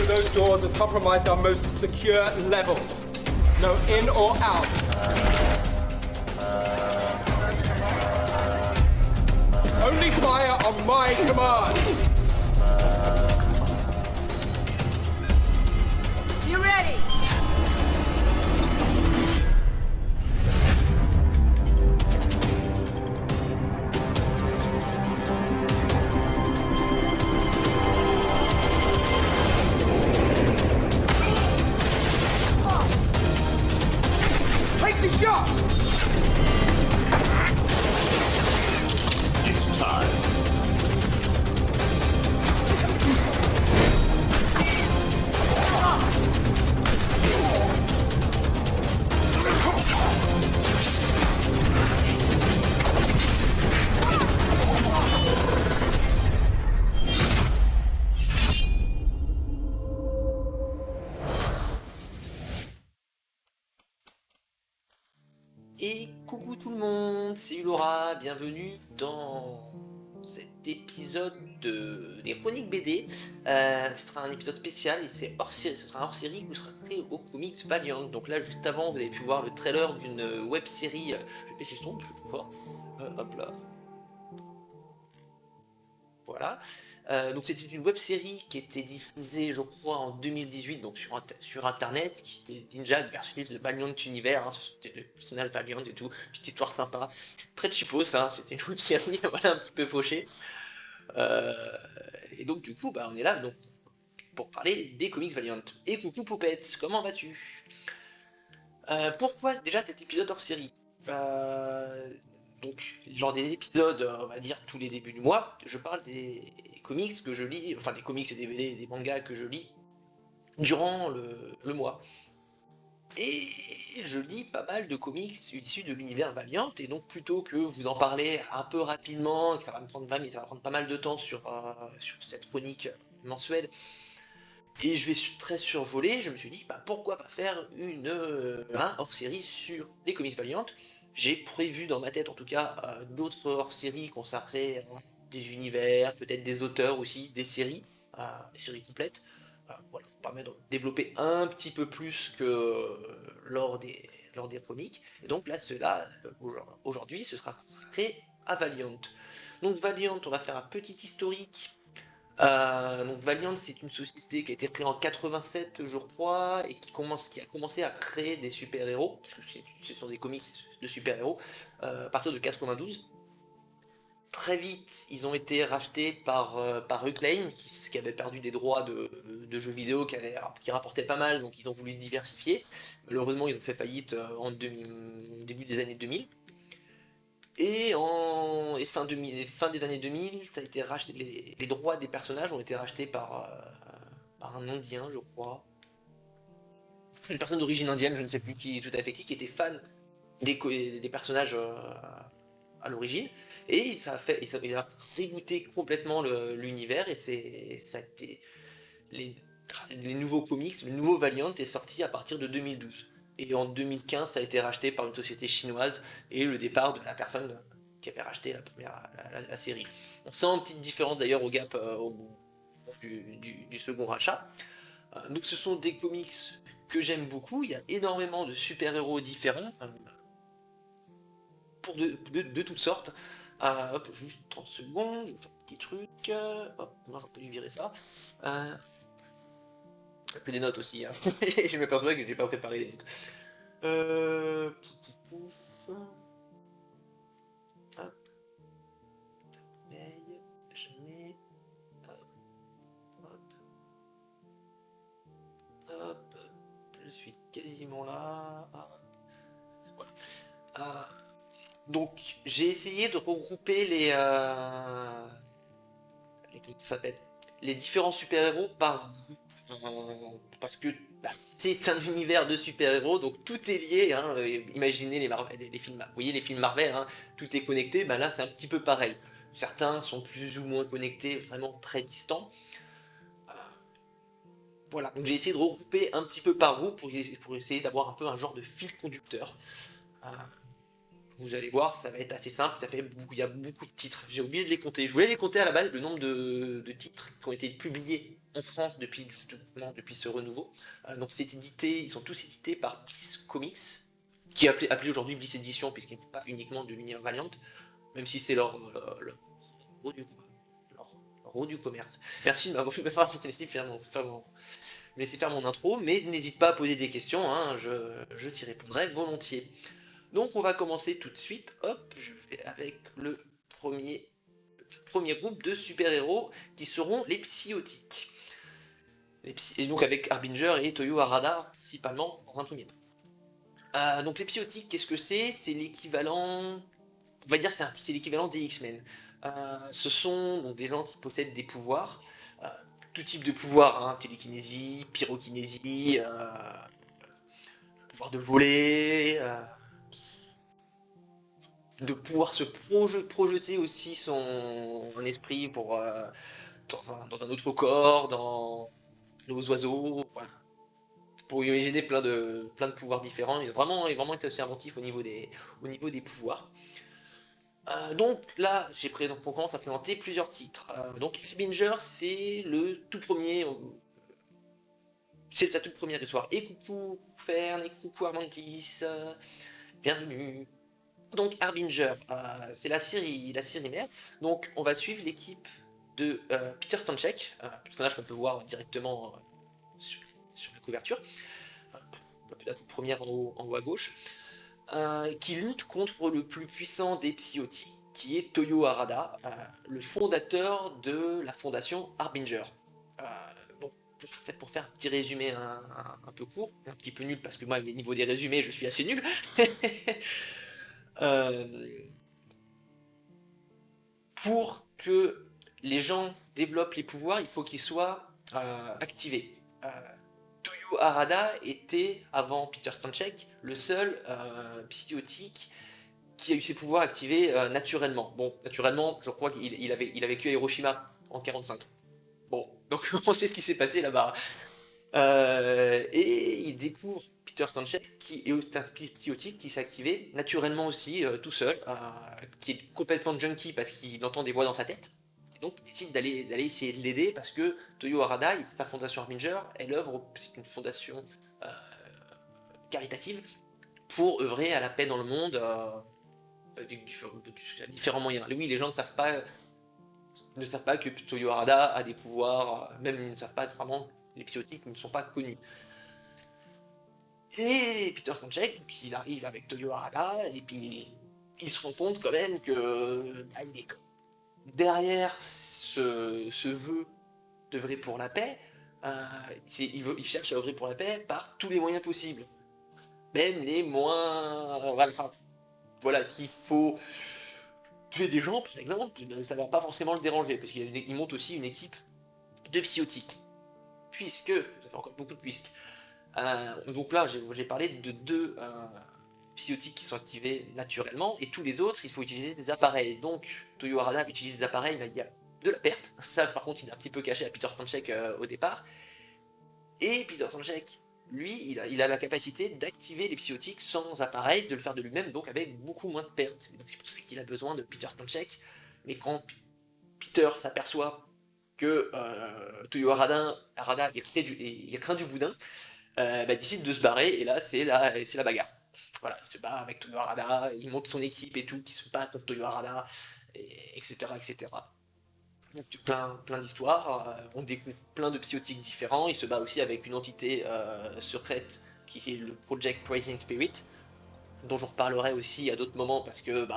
through those doors has compromised our most secure level. No in or out. Only fire on my command. You ready? Take the shot! It's time. Et coucou tout le monde, c'est Ulora, bienvenue dans cet épisode des Chroniques BD. Ce sera un épisode spécial et c'est hors-série, ce sera un hors-série que vous serez au comics Valiant. Donc là, juste avant, vous avez pu voir le trailer d'une web-série. Je vais baisser le son, plus fort. Hop là. Voilà. Donc c'était une web-série qui était diffusée, je crois, en 2018, donc sur internet, qui était Ninja versus le Valiant Univers, hein, c'était le personnage Valiant et tout, petite histoire sympa, très cheapos, hein, c'était une web-série, voilà, un petit peu fauchée. Et donc du coup, bah, on est là donc, pour parler des comics Valiant. Et coucou Poupettes, comment vas-tu? Pourquoi déjà cet épisode hors série? Donc, genre des épisodes, on va dire tous les débuts du mois, je parle des comics que je lis, enfin des comics et des DVD, des mangas que je lis durant le mois. Et je lis pas mal de comics issus de l'univers Valiant, et donc plutôt que vous en parler un peu rapidement, que ça va me prendre 20 minutes, ça va prendre pas mal de temps sur cette chronique mensuelle, et je vais très survoler, je me suis dit, bah, pourquoi pas faire un hors-série sur les comics Valiant. J'ai prévu dans ma tête en tout cas d'autres hors-séries consacrées à des univers, peut-être des auteurs aussi, des séries complètes. Voilà, ça permet de développer un petit peu plus que lors des chroniques. Et donc là, aujourd'hui, ce sera consacré à Valiant. Donc Valiant, on va faire un petit historique. Donc Valiant, c'est une société qui a été créée en 87 je crois, et qui a commencé à créer des super-héros, parce que ce sont des comics de super-héros, à partir de 92. Très vite, ils ont été rachetés par Reclaim, qui avait perdu des droits de jeux vidéo qui rapportaient pas mal, donc ils ont voulu se diversifier. Malheureusement, ils ont fait faillite au début des années 2000. Et fin des années 2000, ça a été racheté, les droits des personnages ont été rachetés par un Indien, je crois. Une personne d'origine indienne, je ne sais plus qui tout à fait qui était fan des personnages à l'origine. Et il a rebooté complètement l'univers, et ça a été les nouveaux comics, le nouveau Valiant est sorti à partir de 2012. Et en 2015, ça a été racheté par une société chinoise, et le départ de la personne qui avait racheté la série. On sent une petite différence d'ailleurs au gap au moment du second rachat. Donc ce sont des comics que j'aime beaucoup, il y a énormément de super-héros différents, pour de toutes sortes. Hop, juste 30 secondes, je vais faire un petit truc. Hop, non, j'aurais pas dû virer ça. Que des notes aussi, hein. Je m'aperçois que j'ai pas préparé les notes. Hop. Je mets. Hop. Hop. Je suis quasiment là. Voilà. Donc j'ai essayé de regrouper comment ça s'appelle, les différents super-héros parce que c'est un univers de super-héros, donc tout est lié, hein. Imaginez les films, vous voyez les films Marvel, hein, tout est connecté, là c'est un petit peu pareil. Certains sont plus ou moins connectés, vraiment très distants. Voilà, donc j'ai essayé de regrouper un petit peu par groupe pour essayer d'avoir un peu un genre de fil conducteur. Vous allez voir, ça va être assez simple, il y a beaucoup de titres. J'ai oublié de les compter. Je voulais les compter à la base, le nombre de titres qui ont été publiés en France depuis, justement, depuis ce renouveau. Donc ils sont tous édités par Bliss Comics, qui est appelé aujourd'hui Bliss Edition, puisqu'ils ne font pas uniquement de l'univers Valiant, même si c'est leur gros du commerce. Merci de m'avoir laissé faire mon intro, mais n'hésite pas à poser des questions, hein, je t'y répondrai volontiers. Donc on va commencer tout de suite, hop, je vais avec le premier groupe de super-héros qui seront les Psiotiques. Et donc avec Harbinger et Toyo Harada, principalement dans un premier temps. Donc les Psiotiques, qu'est-ce que c'est? C'est l'équivalent, on va dire c'est l'équivalent des X-Men. Ce sont donc des gens qui possèdent des pouvoirs, tout type de pouvoirs, hein, télékinésie, pyrokinésie, pouvoir de voler, de pouvoir se projeter aussi son esprit pour dans un autre corps, dans nos oiseaux, voilà. Pour imaginer plein de pouvoirs différents. Ils ont vraiment été assez inventifs au niveau des pouvoirs. Donc là, on commence à présenter plusieurs titres. Donc Harbinger, c'est le tout premier. C'est la toute première histoire. Et coucou Fern, et coucou Armantis, bienvenue. Donc Harbinger, c'est la série mère. Donc on va suivre l'équipe de Peter Stanchek, personnage qu'on peut voir directement sur la couverture, la toute première en haut à gauche, qui lutte contre le plus puissant des Psiotiques, qui est Toyo Harada, le fondateur de la fondation Harbinger. Donc pour faire un petit résumé un peu court, un petit peu nul parce que moi au niveau des résumés je suis assez nul. Pour que les gens développent les pouvoirs, il faut qu'ils soient activés. Toyo Harada était, avant Peter Stanchek, le seul psiotique qui a eu ses pouvoirs activés naturellement. Bon, naturellement, je crois qu'il a vécu à Hiroshima en 1945. Bon, donc on sait ce qui s'est passé là-bas. Et il découvre Peter Stanchek, qui est un psiotique qui s'est activé naturellement aussi, tout seul, qui est complètement junkie parce qu'il entend des voix dans sa tête. Et donc il décide d'aller essayer de l'aider parce que Toyo Harada, sa fondation Harbinger, elle œuvre, c'est une fondation caritative pour œuvrer à la paix dans le monde à différents moyens. Oui, les gens ne savent pas que Toyo Harada a des pouvoirs, même ils ne savent pas vraiment, les psiotiques ne sont pas connus. Et Peter Stanchek, il arrive avec Toyo Harada, et puis il se rend compte quand même que il est derrière ce vœu d'œuvrer pour la paix, il cherche à œuvrer pour la paix par tous les moyens possibles. Même les moins... Voilà, s'il faut tuer des gens, par exemple, ça va pas forcément le déranger, parce qu'il monte aussi une équipe de psiotiques. Puisque, ça fait encore beaucoup de puisque, donc là, j'ai parlé de deux psiotiques qui sont activés naturellement, et tous les autres, il faut utiliser des appareils. Donc, Toyo Harada utilise des appareils, mais il y a de la perte. Ça, par contre, il est un petit peu caché à Peter Stanchek au départ. Et Peter Stanchek, lui, il a la capacité d'activer les psiotiques sans appareil, de le faire de lui-même, donc avec beaucoup moins de pertes. Donc c'est pour ça qu'il a besoin de Peter Stanchek. Mais quand Peter s'aperçoit que Toyo Harada il craint du boudin, décide de se barrer, et là c'est la bagarre. Voilà, il se bat avec Toyo Harada, il monte son équipe et tout, qui se bat contre Toyo Harada, etc. etc. Donc, plein d'histoires, on découvre plein de psiotiques différents, il se bat aussi avec une entité secrète qui est le Project Rising Spirit, dont je reparlerai aussi à d'autres moments parce que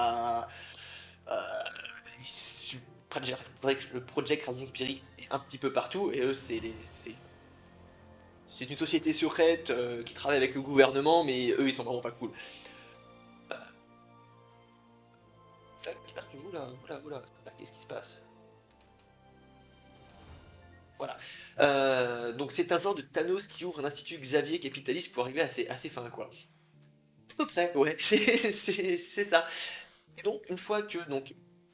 le Project Rising Spirit est un petit peu partout, et eux c'est une société secrète qui travaille avec le gouvernement, mais eux ils sont vraiment pas cool. Oula, qu'est-ce qui se passe? Voilà. Donc c'est un genre de Thanos qui ouvre un institut Xavier capitaliste pour arriver à ses fins, quoi. À peu près, ouais, c'est ça. Et donc, une fois que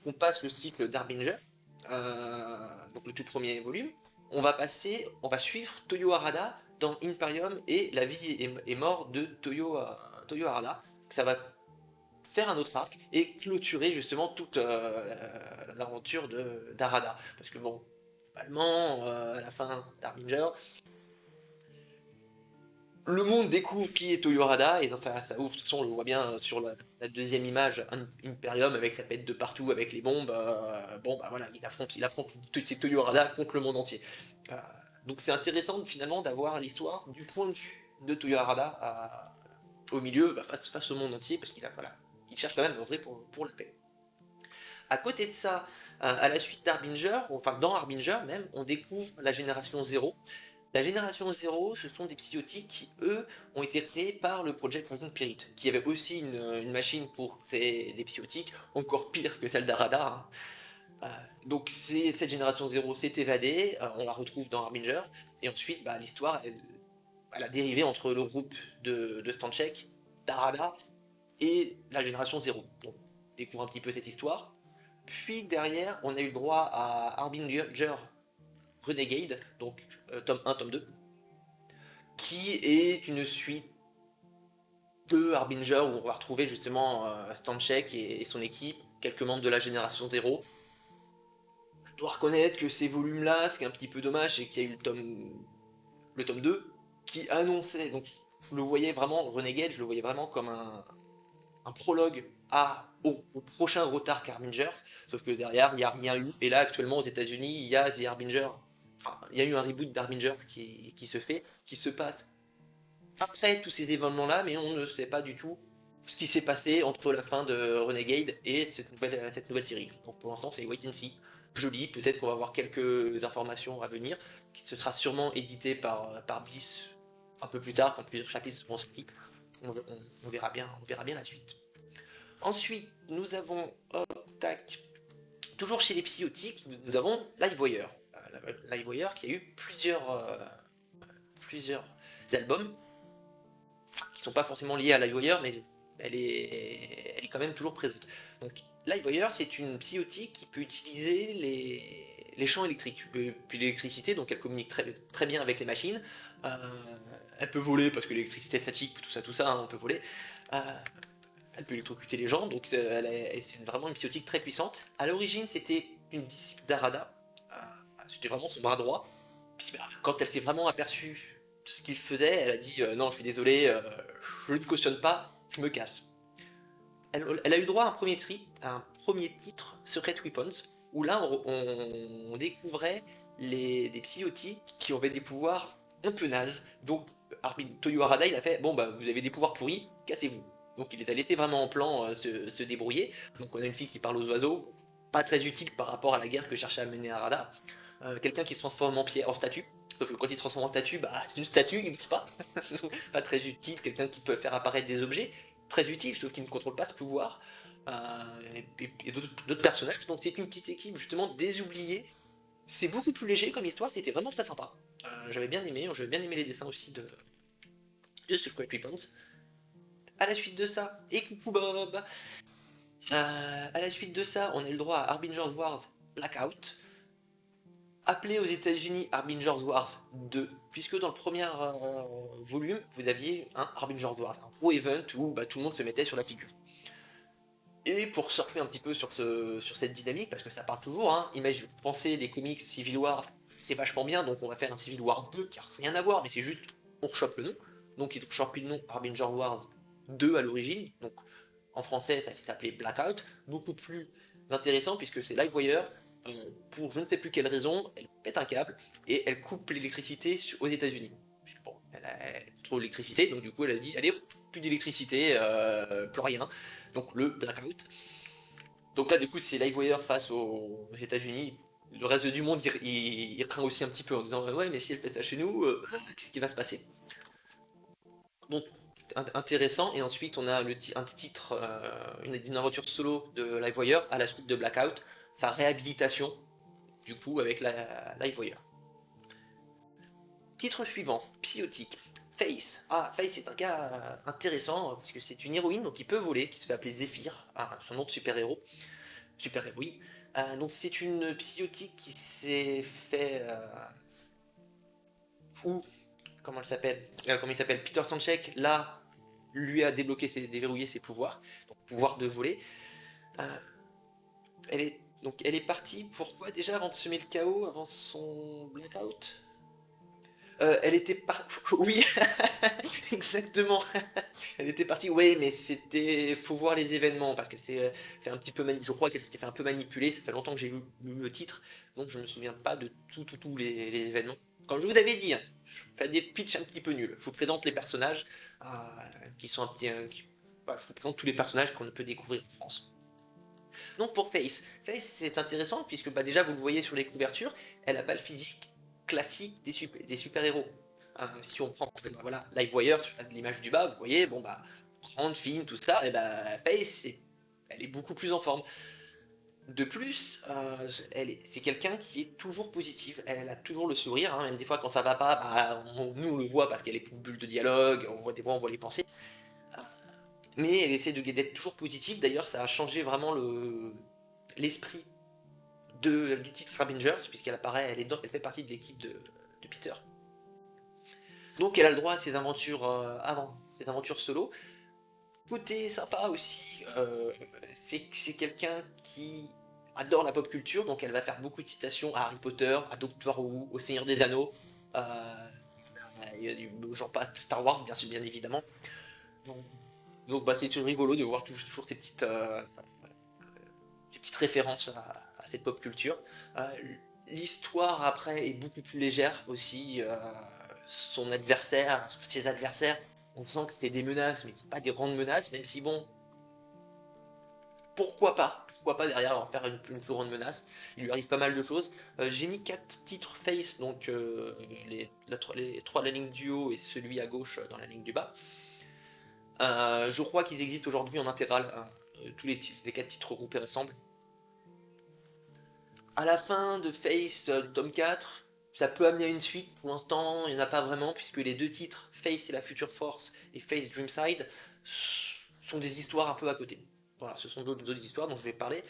on passe le cycle d'Harbinger, donc le tout premier volume, on va suivre Toyo Harada dans Imperium et la vie et mort de Toyo Harada. Ça va faire un autre arc et clôturer justement toute l'aventure d'Arada. Parce que bon, globalement, à la fin d'Harbinger, le monde découvre qui est Toyo Harada, et ça ouvre, de toute façon on le voit bien sur la deuxième image, Imperium avec sa pète de partout, avec les bombes, bon bah voilà, il affronte c'est Toyo Harada contre le monde entier. Euh, donc c'est intéressant finalement d'avoir l'histoire du point de vue de Toyo Harada au milieu, bah, face au monde entier, parce voilà, il cherche quand même en vrai pour la paix. À côté de ça, à la suite d'Harbinger, enfin dans Harbinger même, on découvre la génération 0. La génération 0, ce sont des psychotiques qui, eux, ont été créés par le Project Rising Spirit, qui avait aussi une machine pour créer des psychotiques, encore pire que celle d'Arada. Hein. Donc cette génération 0 s'est évadée, on la retrouve dans Harbinger, et ensuite bah, l'histoire, elle a dérivé entre le groupe de Stanchek, d'Arada, et la génération 0. Donc on découvre un petit peu cette histoire. Puis derrière, on a eu le droit à Harbinger Renegade, donc tome 1, tome 2, qui est une suite de Harbinger où on va retrouver justement Stanchek et son équipe, quelques membres de la génération 0. Je dois reconnaître que ces volumes-là, ce qui est un petit peu dommage, c'est qu'il y a eu le tome 2 qui annonçait, donc je le voyais vraiment, Renegade, je le voyais vraiment comme un prologue au prochain retard Harbinger, sauf que derrière, il n'y a rien eu, et là actuellement aux États-Unis il y a The Harbinger. Enfin, il y a eu un reboot d'Harbinger qui se fait, qui se passe après tous ces événements-là, mais on ne sait pas du tout ce qui s'est passé entre la fin de Renegade et cette nouvelle série. Donc pour l'instant, c'est wait and see. Je lis, peut-être qu'on va avoir quelques informations à venir, qui se sera sûrement édité par Bliss un peu plus tard, quand plusieurs chapitres seront sortis. On verra bien la suite. Ensuite, nous avons, toujours chez les psychotiques, nous avons Livewire. Livewire qui a eu plusieurs albums, qui ne sont pas forcément liés à Livewire, mais elle est quand même toujours présente. Donc Livewire, c'est une psychotique qui peut utiliser les champs électriques, puis l'électricité, donc elle communique très bien avec les machines. Elle peut voler parce que l'électricité statique, tout ça, hein, on peut voler. Elle peut électrocuter les gens, donc c'est vraiment une psychotique très puissante. À l'origine, c'était une disciple d'Arada, c'était vraiment son bras droit. Puis quand elle s'est vraiment aperçue de ce qu'il faisait, elle a dit non, je suis désolé, je ne cautionne pas, je me casse. Elle a eu droit à un premier titre, Secret Weapons, où là on découvrait des psychotiques qui avaient des pouvoirs un peu nazes. Donc Toyo Harada il a fait bon bah vous avez des pouvoirs pourris, cassez-vous. Donc il les a laissés vraiment en plan se débrouiller. Donc on a une fille qui parle aux oiseaux, pas très utile par rapport à la guerre que cherchait à mener Harada. Quelqu'un qui se transforme en statue, sauf que quand il se transforme en statue, bah c'est une statue, il n'existe pas. Pas très utile, quelqu'un qui peut faire apparaître des objets, très utile, sauf qu'il ne contrôle pas ce pouvoir. Et d'autres personnages, donc c'est une petite équipe justement désoubliée. C'est beaucoup plus léger comme histoire, c'était vraiment très sympa. J'avais bien aimé les dessins aussi de Secret Weapons. À la suite de ça, et coucou Bob, à la suite de ça, on a eu le droit à Harbinger's Wars Blackout, appelé aux États-Unis Harbinger's Wars 2, puisque dans le premier volume, vous aviez un Harbinger's Wars, un gros event où bah, tout le monde se mettait sur la figure. Et pour surfer un petit peu sur cette dynamique, parce que ça parle toujours, hein, pensez les comics Civil War, c'est vachement bien, donc on va faire un Civil War 2 qui n'a rien à voir, mais c'est juste, on rechoppe le nom. Donc ils ont rechopé le nom Harbinger Wars 2 à l'origine, donc en français ça s'appelait Blackout, beaucoup plus intéressant puisque c'est Livewire, pour je ne sais plus quelle raison, elle pète un câble et elle coupe l'électricité aux États-Unis. Bon, elle trouve l'électricité, donc du coup elle a dit allez, plus d'électricité, plus rien. Donc le blackout. Donc là du coup c'est Livewire face aux États-Unis. Le reste du monde il craint aussi un petit peu en disant ouais mais si elle fait ça chez nous, qu'est-ce qui va se passer? Donc intéressant, et ensuite on a un titre, une aventure solo de Livewire à la suite de Blackout, sa réhabilitation du coup avec la Livewire. Titre suivant, Psychotique. Face. Face est un cas intéressant, parce que c'est une héroïne donc qui peut voler, qui se fait appeler Zephyr, son nom de super-héros, super-héroïne. Donc c'est une psychotique qui s'est fait... comment il s'appelle Peter Stanchek l'a lui a déverrouillé ses pouvoirs, donc pouvoir de voler. Euh, elle est partie, pourquoi déjà, avant de semer le chaos, avant son blackout? Elle était partie... Oui, exactement. Elle était partie, ouais, mais c'était... Faut voir les événements, parce qu'elle s'est fait un petit peu... Je crois qu'elle s'était fait un peu manipuler, ça fait longtemps que j'ai lu le titre, donc je me souviens pas de tous les événements. Comme je vous avais dit, hein, je fais des pitchs un petit peu nuls. Je vous présente les personnages qui sont un petit... bah, je vous présente tous les personnages qu'on peut découvrir en France. Donc pour Face c'est intéressant puisque bah, déjà vous le voyez sur les couvertures, elle n'a pas le physique classique des super-héros. Si on prend bah, voilà, Livewire sur l'image du bas, vous voyez, bon bah, grande, fine, tout ça, et bah Face, elle est beaucoup plus en forme. De plus, c'est quelqu'un qui est toujours positive, elle a toujours le sourire, hein, même des fois quand ça va pas, bah, nous on le voit parce qu'elle a les petites bulles de dialogue, on voit des fois on voit les pensées, mais elle essaie d'être toujours positive. D'ailleurs, ça a changé vraiment l'esprit du titre Avengers, puisqu'elle apparaît, elle fait partie de l'équipe de Peter. Donc elle a le droit à ses aventures ses aventures solo. Côté sympa aussi, c'est quelqu'un qui adore la pop culture, donc elle va faire beaucoup de citations à Harry Potter, à Doctor Who, au Seigneur des Anneaux, j'en passe, Star Wars bien évidemment. Donc bah, c'est rigolo de voir toujours ces petites références à cette pop culture. L'histoire après est beaucoup plus légère aussi. Ses adversaires, on sent que c'est des menaces, mais pas des grandes menaces, même si bon, pourquoi pas derrière en faire une plus grande menace. Il lui arrive pas mal de choses. J'ai mis 4 titres Face, donc les 3 de la ligne du haut et celui à gauche dans la ligne du bas. Je crois qu'ils existent aujourd'hui en intégral, hein, tous les 4 titres regroupés ensemble. À la fin de Face, tome 4, ça peut amener à une suite. Pour l'instant, il n'y en a pas vraiment, puisque les 2 titres, Face et la Future Force et Face Dreamside, sont des histoires un peu à côté. Voilà, ce sont d'autres histoires dont je vais parler.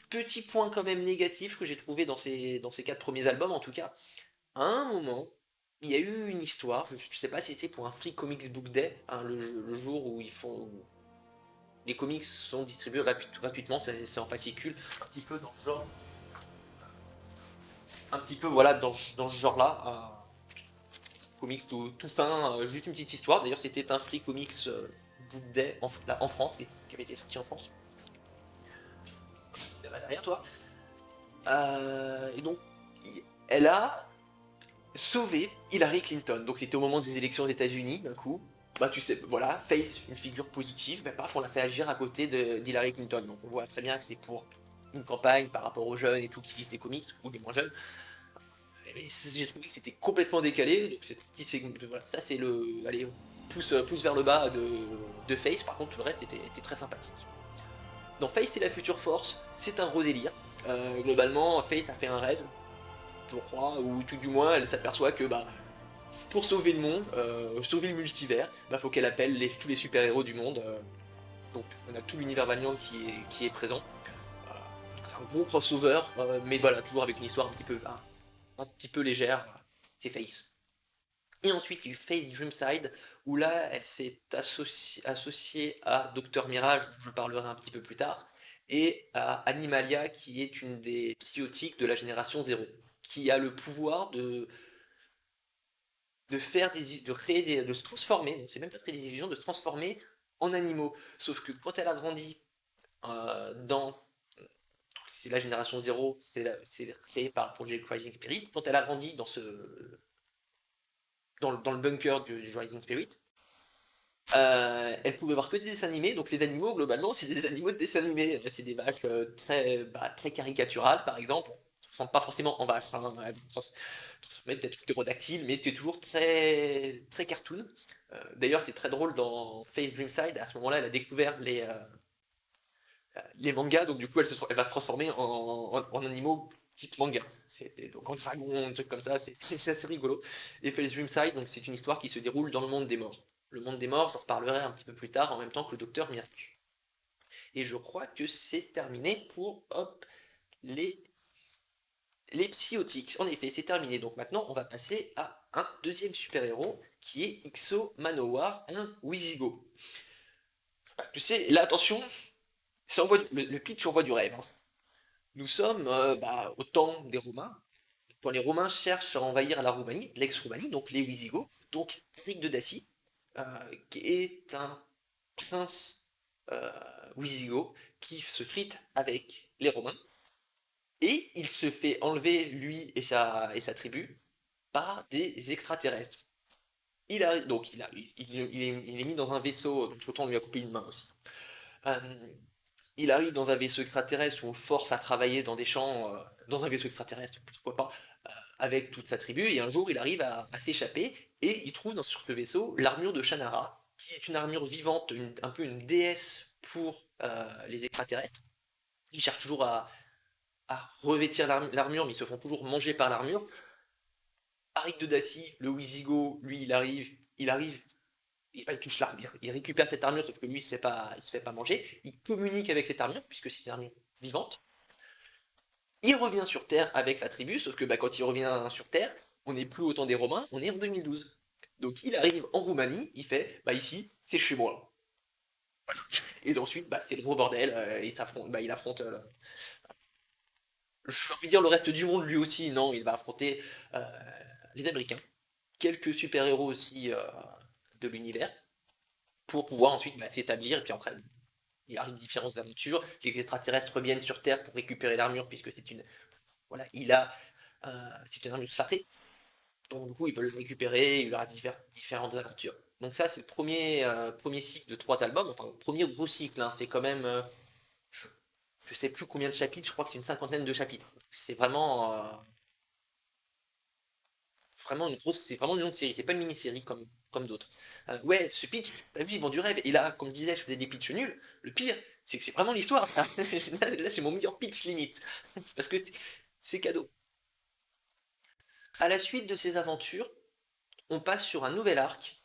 Petit point quand même négatif que j'ai trouvé dans ces 4 premiers albums, en tout cas. À un moment, il y a eu une histoire, je ne sais pas si c'est pour un Free Comics Book Day, hein, le jour où les comics sont distribués gratuitement, c'est en fascicule, un petit peu dans ce genre. Un petit peu voilà dans ce genre-là. Comics tout fin, juste une petite histoire. D'ailleurs, c'était un Free Comics Book Day en France, qui avait été sorti en France. Derrière toi. Et donc, elle a sauvé Hillary Clinton. Donc, c'était au moment des élections aux États-Unis, d'un coup. Bah, tu sais, voilà, Face, une figure positive, mais paf, on l'a fait agir à côté d'Hillary Clinton. Donc, on voit très bien que c'est pour une campagne par rapport aux jeunes et tout qui lisent des comics, ou les moins jeunes. J'ai trouvé que c'était complètement décalé. Donc voilà, ça c'est le. Allez, pouce vers le bas de Face. Par contre, tout le reste était très sympathique. Dans Face et la Future Force, c'est un gros délire. Globalement, Face a fait un rêve, je crois, ou tout du moins, elle s'aperçoit que bah, pour sauver le monde, sauver le multivers, bah, faut qu'elle appelle tous les super-héros du monde. Donc on a tout l'univers Valiant qui est présent. C'est un gros crossover, mais voilà, toujours avec une histoire un petit peu légère, c'est Face. Et ensuite, il y a eu Face Dreamside, où là, elle s'est associée à Docteur Mirage, dont je parlerai un petit peu plus tard, et à Animalia, qui est une des psychotiques de la génération 0, qui a le pouvoir de se transformer, donc c'est même pas créer des illusions, de se transformer en animaux. Sauf que quand elle a grandi dans c'est la génération 0, c'est créé par le projet Rising Spirit. Quand elle a grandi dans le bunker du Rising Spirit, elle pouvait voir que des dessins animés. Donc les animaux, globalement, c'est des animaux de dessins animés. C'est des vaches très caricaturales, par exemple. On ne transforme pas forcément en vache, hein, transformer peut-être ptérodactyle, mais c'est toujours très cartoon. D'ailleurs, c'est très drôle dans Face Dreamside. À ce moment-là, elle a découvert les mangas, donc du coup elle va se transformer en animaux type manga. Donc en dragon, un truc comme ça, c'est assez rigolo. Et Face Dreamside, donc c'est une histoire qui se déroule dans le monde des morts. Le monde des morts, j'en reparlerai un petit peu plus tard, en même temps que le docteur Miracle. Et je crois que c'est terminé pour les psychotiques. En effet, c'est terminé. Donc maintenant, on va passer à un deuxième super-héros qui est Ixo Manowar, un Wisigo. Parce que c'est, là attention, le pitch envoie du rêve, hein. Nous sommes au temps des Romains, quand les Romains cherchent à envahir la Roumanie, l'ex-Roumanie, donc les Wisigoths, donc Eric de Dacie, qui est un prince Wisigoth qui se frite avec les Romains, et il se fait enlever, lui et sa tribu, par des extraterrestres. Il est mis dans un vaisseau, entre-temps on lui a coupé une main aussi. Euh, il arrive dans un vaisseau extraterrestre où on le force à travailler dans des champs, dans un vaisseau extraterrestre, pourquoi pas, avec toute sa tribu, et un jour il arrive à s'échapper, et il trouve sur ce vaisseau l'armure de Shannara, qui est une armure vivante, un peu une déesse pour les extraterrestres. Ils cherchent toujours à revêtir l'armure, mais ils se font toujours manger par l'armure. Arik de Dacie, le Wisigo, lui il arrive, il touche l'armure, il récupère cette armure, sauf que lui il se fait pas manger, il communique avec cette armure, puisque c'est une armure vivante. Il revient sur Terre avec sa tribu, sauf que quand il revient sur Terre, on n'est plus au temps des Romains, on est en 2012. Donc il arrive en Roumanie, il fait, ici, c'est chez moi. Et ensuite, c'est le gros bordel, il affronte, je veux envie dire le reste du monde lui aussi, non, il va affronter euh, les Américains, quelques super-héros aussi de l'univers, pour pouvoir ensuite s'établir, et puis après, il arrive différentes aventures, les extraterrestres reviennent sur Terre pour récupérer l'armure, puisque c'est une... Voilà, c'est une armure sacrée, donc du coup ils peuvent le récupérer, il y aura différentes aventures. Donc ça c'est le premier cycle de 3 albums, enfin le premier gros cycle, hein, c'est quand même, je sais plus combien de chapitres, je crois que c'est une cinquantaine de chapitres. C'est vraiment c'est vraiment une longue série, c'est pas une mini-série comme d'autres. Ouais, ce pitch, t'as vu, ils vendent du rêve, et là, comme je disais, je faisais des pitchs nuls, le pire, c'est que c'est vraiment l'histoire, ça. Là c'est mon meilleur pitch limite, parce que c'est cadeau. À la suite de ces aventures, on passe sur un nouvel arc.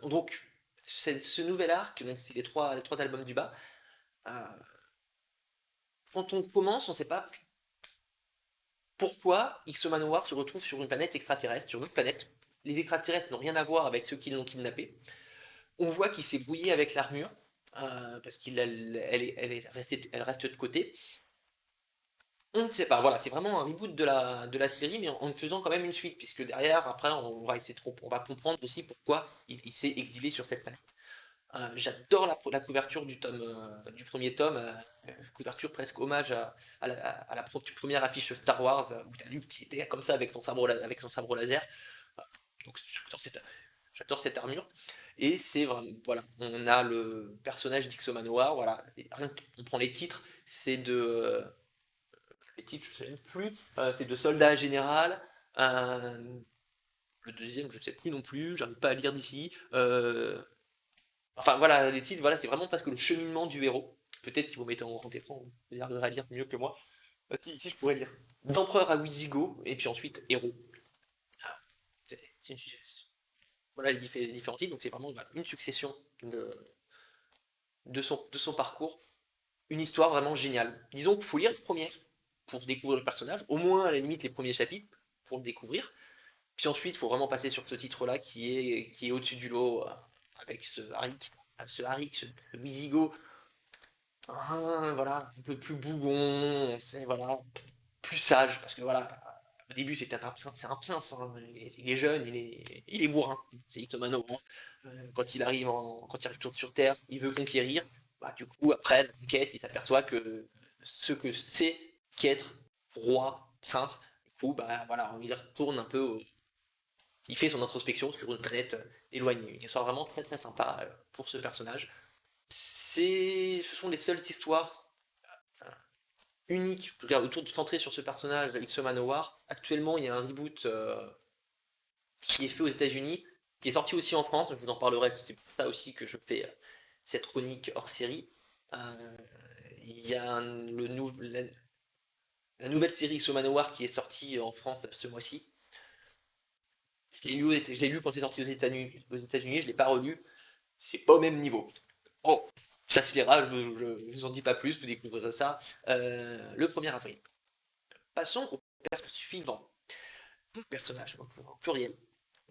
Donc, ce nouvel arc, donc c'est les trois albums du bas. euh, Quand on commence, on ne sait pas pourquoi Ixo Manowar se retrouve sur une planète extraterrestre, sur notre planète. Les extraterrestres n'ont rien à voir avec ceux qui l'ont kidnappé. On voit qu'il s'est brouillé avec l'armure, parce elle reste de côté. On ne sait pas, voilà, c'est vraiment un reboot de la série, mais en faisant quand même une suite, puisque derrière, après, on va essayer on va comprendre aussi pourquoi il s'est exilé sur cette planète. J'adore la couverture du premier tome, couverture presque hommage à la première affiche Star Wars, où t'as Luke qui était comme ça avec avec son sabre laser. Euh, Donc j'adore cette armure. Et c'est vraiment, voilà, on a le personnage d'Ixo Manowar, voilà, on prend les titres, c'est de les titres, je ne sais même plus. C'est de soldat général. Euh, le deuxième, je ne sais plus non plus. J'arrive pas à lire d'ici. Enfin voilà, les titres, voilà, c'est vraiment parce que le cheminement du héros. Peut-être si vous mettez en grand écran, vous arriverez à lire mieux que moi. Si je pourrais lire. D'empereur à Wisigo, et puis ensuite héros. Ah, c'est voilà les différents titres, donc c'est vraiment une succession de son parcours. Une histoire vraiment géniale. Disons qu'il faut lire le premier pour découvrir le personnage, au moins à la limite les premiers chapitres pour le découvrir. Puis ensuite, il faut vraiment passer sur ce titre-là qui est au-dessus du lot, avec ce Harik, ce Wisigo, voilà, un peu plus bougon, c'est voilà, plus sage, parce que voilà, au début c'est un prince, hein, il est jeune, il est bourrin, c'est Ictomano, hein. Quand il arrive sur Terre, il veut conquérir, du coup après la conquête, il s'aperçoit que ce que c'est qu'être roi, prince, du coup voilà, il retourne un peu il fait son introspection sur une planète éloignée. Une histoire vraiment très très sympa pour ce personnage. Ce sont les seules histoires euh, uniques, en tout cas centrées sur ce personnage, Ixo Manowar. Actuellement, il y a un reboot qui est fait aux États-Unis, qui est sorti aussi en France, je vous en parlerai, c'est pour ça aussi que je fais cette chronique hors série. Euh, il y a la nouvelle série Ixo Manowar qui est sortie en France ce mois-ci. Je l'ai lu quand c'est sorti aux États-Unis, je l'ai pas relu. C'est pas au même niveau. Oh, ça se lira, je vous en dis pas plus, vous découvrirez ça le 1er avril. Passons au personnage suivant. Deux personnages, en pluriel.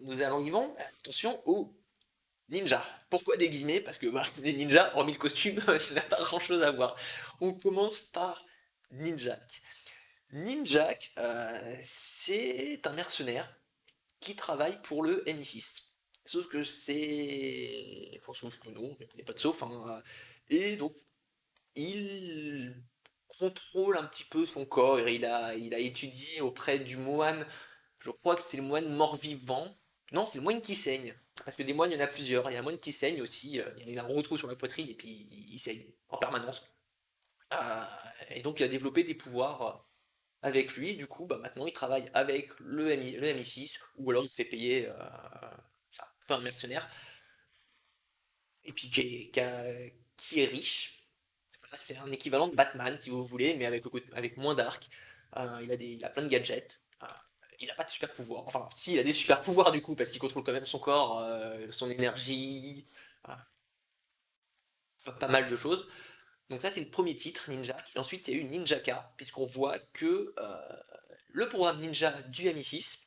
nous arrivons, attention, aux ninjas. Pourquoi des guillemets? Parce que les ninjas, hormis le costume, ça n'a pas grand-chose à voir. On commence par Ninjak. Ninjak, c'est un mercenaire qui travaille pour le MI6. Sauf que c'est... Enfin, sauf que non, il n'y a pas de sauf. Hein. Et donc, il contrôle un petit peu son corps. Il a étudié auprès du moine, je crois que c'est le moine mort-vivant. Non, c'est le moine qui saigne. Parce que des moines, il y en a plusieurs. Il y a un moine qui saigne aussi. Il a un gros trou sur la poitrine et puis il saigne en permanence. Euh, et donc, il a développé des pouvoirs avec lui. Du coup, maintenant, il travaille avec le MI6 ou alors il se fait payer ça, un peu un mercenaire. Et puis, qui est riche. C'est un équivalent de Batman, si vous voulez, mais avec moins d'arc. Il a plein de gadgets. Il n'a pas de super pouvoir. Enfin, si, il a des super pouvoirs du coup, parce qu'il contrôle quand même son corps, son énergie, euh, pas mal de choses. Donc ça, c'est le premier titre, Ninja. Et ensuite, il y a eu Ninjaka, puisqu'on voit que le programme Ninja du MI6,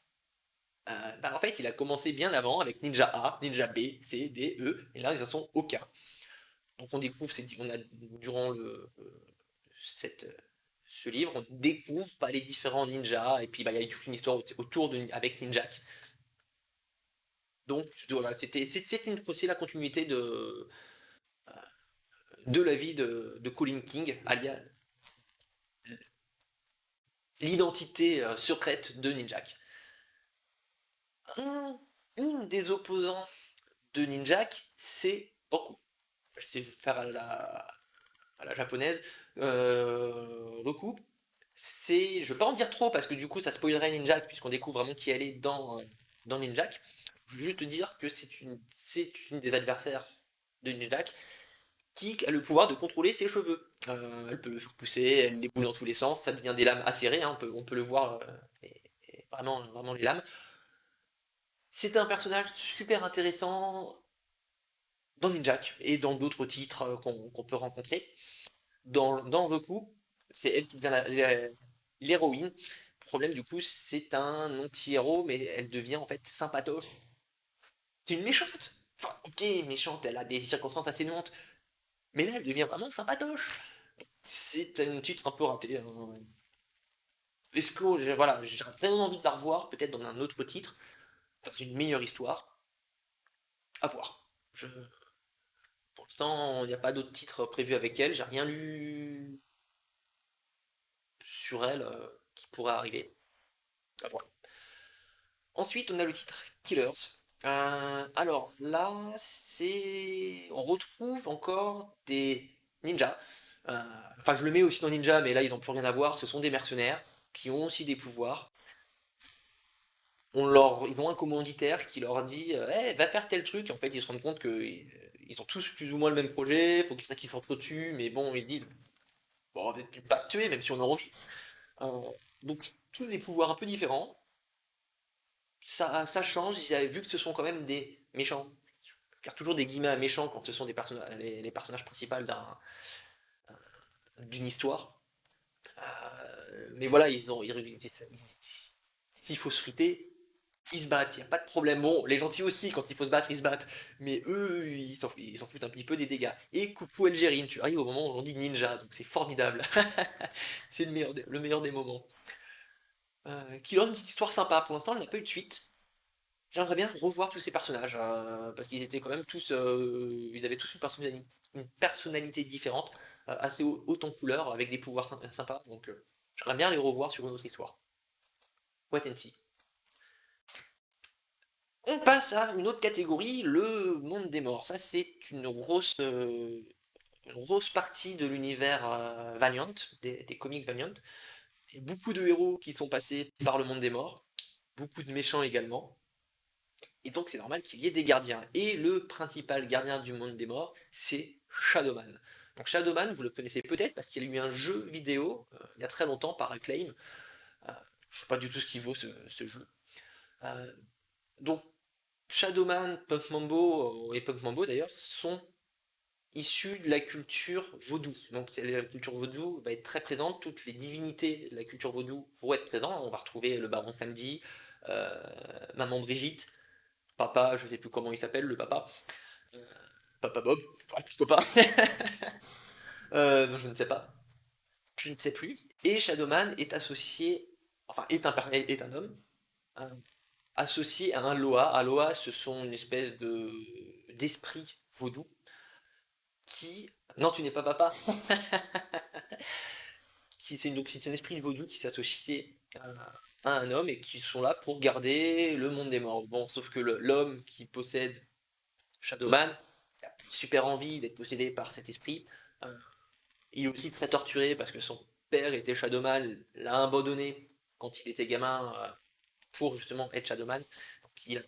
en fait, il a commencé bien avant avec Ninja A, Ninja B, C, D, E, et là, ils en sont au K. Donc on découvre, on a durant cette, ce livre, on découvre les différents ninjas, et puis il y a eu toute une histoire avec Ninjak. Donc voilà, c'est la continuité de la vie de Colin King, alias l'identité secrète de Ninjak. Une des opposants de Ninjak, c'est Roku. Je sais faire à la japonaise. Roku, je ne vais pas en dire trop parce que du coup ça spoilerait Ninjak puisqu'on découvre vraiment qui elle est dans Ninjak. Je veux juste dire que c'est une des adversaires de Ninjak qui a le pouvoir de contrôler ses cheveux. Elle peut le faire pousser, elle les bouge dans tous les sens, ça devient des lames affairées, hein, on peut le voir, vraiment, vraiment les lames. C'est un personnage super intéressant dans Ninjak et dans d'autres titres qu'on peut rencontrer. Dans Roku, c'est elle qui devient l'héroïne. Le problème du coup, c'est un anti-héros, mais elle devient en fait sympatoche. C'est une méchante. Enfin, ok, méchante, elle a des circonstances atténuantes, mais là, elle devient vraiment sympatoche. C'est un titre un peu raté. Hein. Est-ce que voilà, j'ai vraiment envie de la revoir, peut-être dans un autre titre, dans une meilleure histoire. À voir. Pour l'instant, il n'y a pas d'autres titres prévus avec elle. J'ai rien lu sur elle qui pourrait arriver. À voir. Ensuite, on a le titre Killers. Alors là, on retrouve encore des ninjas. Enfin, je le mets aussi dans ninja, mais là, ils n'ont plus rien à voir. Ce sont des mercenaires qui ont aussi des pouvoirs. Ils ont un commanditaire qui leur dit Eh, va faire tel truc. En fait, ils se rendent compte que ils ont tous plus ou moins le même projet. Il faut qu'ils s'entretuent, mais bon, ils disent bon, on va peut-être pas se tuer, même si on a envie. Euh, donc, tous des pouvoirs un peu différents. Ça change, vu que ce sont quand même des méchants. Car toujours des guillemets à méchants quand ce sont les personnages principaux d'une histoire. Mais voilà, s'il faut se friter, ils se battent, il n'y a pas de problème. Bon, les gentils aussi, quand il faut se battre, ils se battent. Mais eux, ils s'en foutent un petit peu des dégâts. Et coucou Algérine, tu arrives au moment où on dit ninja, donc c'est formidable. C'est le meilleur des moments. Qui leur une petite histoire sympa. Pour l'instant, elle n'a pas eu de suite. J'aimerais bien revoir tous ces personnages, parce qu'ils étaient quand même tous, ils avaient tous une personnalité différente, assez haute en couleur, avec des pouvoirs sympas, donc j'aimerais bien les revoir sur une autre histoire. Wait and see. On passe à une autre catégorie, le monde des morts. Ça, c'est une grosse partie de l'univers Valiant, des comics Valiant. Et beaucoup de héros qui sont passés par le monde des morts, beaucoup de méchants également. Et donc c'est normal qu'il y ait des gardiens. Et le principal gardien du monde des morts, c'est Shadowman. Donc Shadowman, vous le connaissez peut-être parce qu'il y a eu un jeu vidéo il y a très longtemps par Acclaim. Je ne sais pas du tout ce qu'il vaut ce jeu. Euh, donc Shadowman, Punk Mambo et Punk Mambo d'ailleurs sont issus de la culture vaudou. Donc la culture vaudou va être très présente, toutes les divinités de la culture vaudou vont être présentes. On va retrouver le Baron Samedi, Maman Brigitte, papa, je sais plus comment il s'appelle, le papa. Euh, Papa Bob, ouais, pourquoi pas. Non, je ne sais pas. Je ne sais plus. Et Shadowman est associé, enfin est un homme, euh, associé à un Loa. Un Loa, ce sont une espèce de d'esprit vaudou qui... Non, tu n'es pas papa. Donc c'est un esprit vaudou qui s'associe à un homme et qui sont là pour garder le monde des morts. Bon, sauf que l'homme qui possède Shadowman a super envie d'être possédé par cet esprit. Euh, il est aussi très torturé parce que son père était Shadowman, l'a abandonné quand il était gamin pour justement être Shadowman. Donc il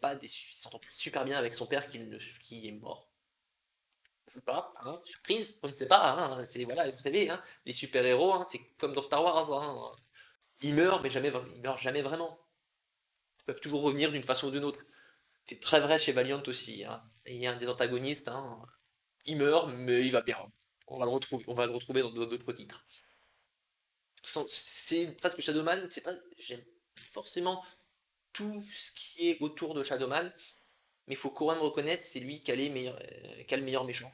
s'entend pas super bien avec son père qui est mort. Ou pas, hein, surprise, on ne sait pas, hein, c'est voilà, vous savez, hein, les super-héros, hein, c'est comme dans Star Wars, hein, ils meurent, mais ils meurent jamais vraiment. Ils peuvent toujours revenir d'une façon ou d'une autre. C'est très vrai chez Valiant aussi, hein. Il y a un des antagonistes, hein, il meurt, mais il va bien. On va le retrouver dans d'autres titres. C'est presque Shadowman, c'est pas, j'aime pas forcément tout ce qui est autour de Shadowman, mais il faut quand même reconnaître, c'est lui qui a le meilleur méchant.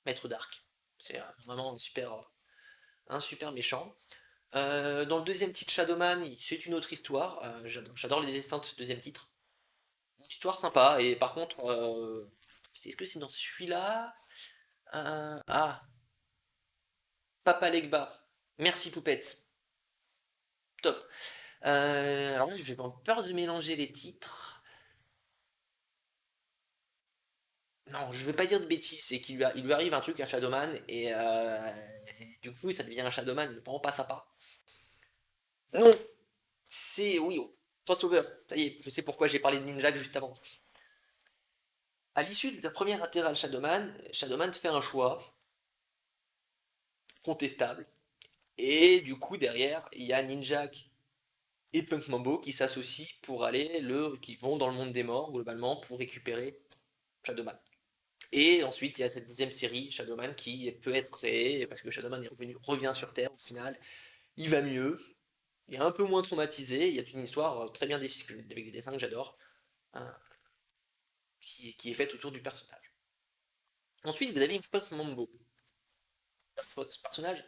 Maître Dark. C'est vraiment un super méchant. Dans le deuxième titre Shadowman, c'est une autre histoire. J'adore les dessins de ce deuxième titre. Une histoire sympa, et par contre, est-ce que c'est dans celui-là? Ah, Papa Legba. Merci Poupette. Top. Alors là, je vais avoir peur de mélanger les titres. Non, je veux pas dire de bêtises, c'est il lui arrive un truc à Shadowman et du coup ça devient un Shadowman, ne prend pas sa part. Non, c'est oui, oh, crossover. Ça y est, je sais pourquoi j'ai parlé de Ninja juste avant. À l'issue de la première intégrale Shadowman, Shadowman fait un choix contestable. Et du coup, derrière, il y a Ninjak et Punk Mambo qui s'associent qui vont dans le monde des morts, globalement, pour récupérer Shadowman. Et ensuite, il y a cette deuxième série, Shadowman, qui peut être créée, parce que Shadowman revient sur Terre au final. Il va mieux, il est un peu moins traumatisé, il y a une histoire très bien dessinée, avec des dessins que j'adore, hein, qui est faite autour du personnage. Ensuite, vous avez Punk Mambo, ce personnage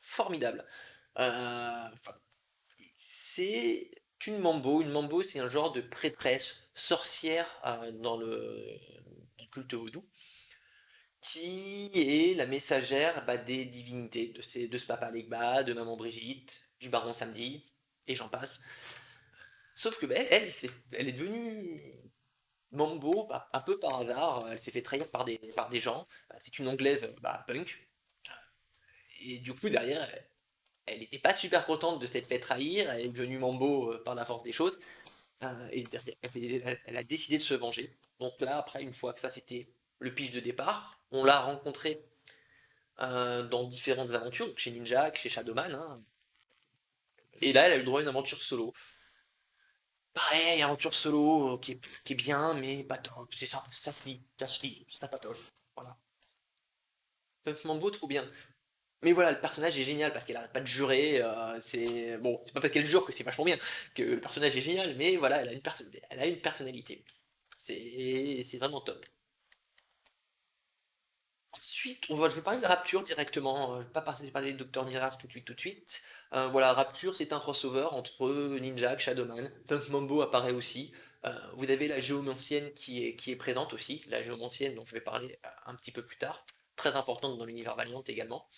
formidable. Enfin, c'est une Mambo. Une Mambo, c'est un genre de prêtresse sorcière dans le culte vaudou, qui est la messagère des divinités, de ce papa Legba, de maman Brigitte, du baron Samedi, et j'en passe. Sauf que elle est devenue Mambo un peu par hasard, elle s'est fait trahir par des gens, c'est une anglaise punk, et du coup derrière, elle n'était pas super contente de s'être fait trahir, elle est devenue Mambo par la force des choses, et derrière, elle a décidé de se venger. Donc là, après, une fois que ça c'était le pitch de départ, on l'a rencontrée dans différentes aventures, chez Ninja, chez Shadowman, hein. Et là, elle a eu le droit à une aventure solo. Pareil, aventure solo qui est bien, mais pas top. C'est ça, ça se lit, c'est pas top. Voilà. Punk Mambo, trop bien. Mais voilà, le personnage est génial parce qu'elle arrête pas de jurer. C'est bon, c'est pas parce qu'elle jure que c'est vachement bien que le personnage est génial, mais voilà, elle a une personnalité. C'est vraiment top. Ensuite, je vais parler de Rapture directement, pas parler de Docteur Mirage tout de suite. Voilà, Rapture, c'est un crossover entre Ninja et Shadowman. Punk Mambo apparaît aussi. Vous avez la géomancienne qui est présente aussi, la géomancienne dont je vais parler un petit peu plus tard, très importante dans l'univers Valiant également.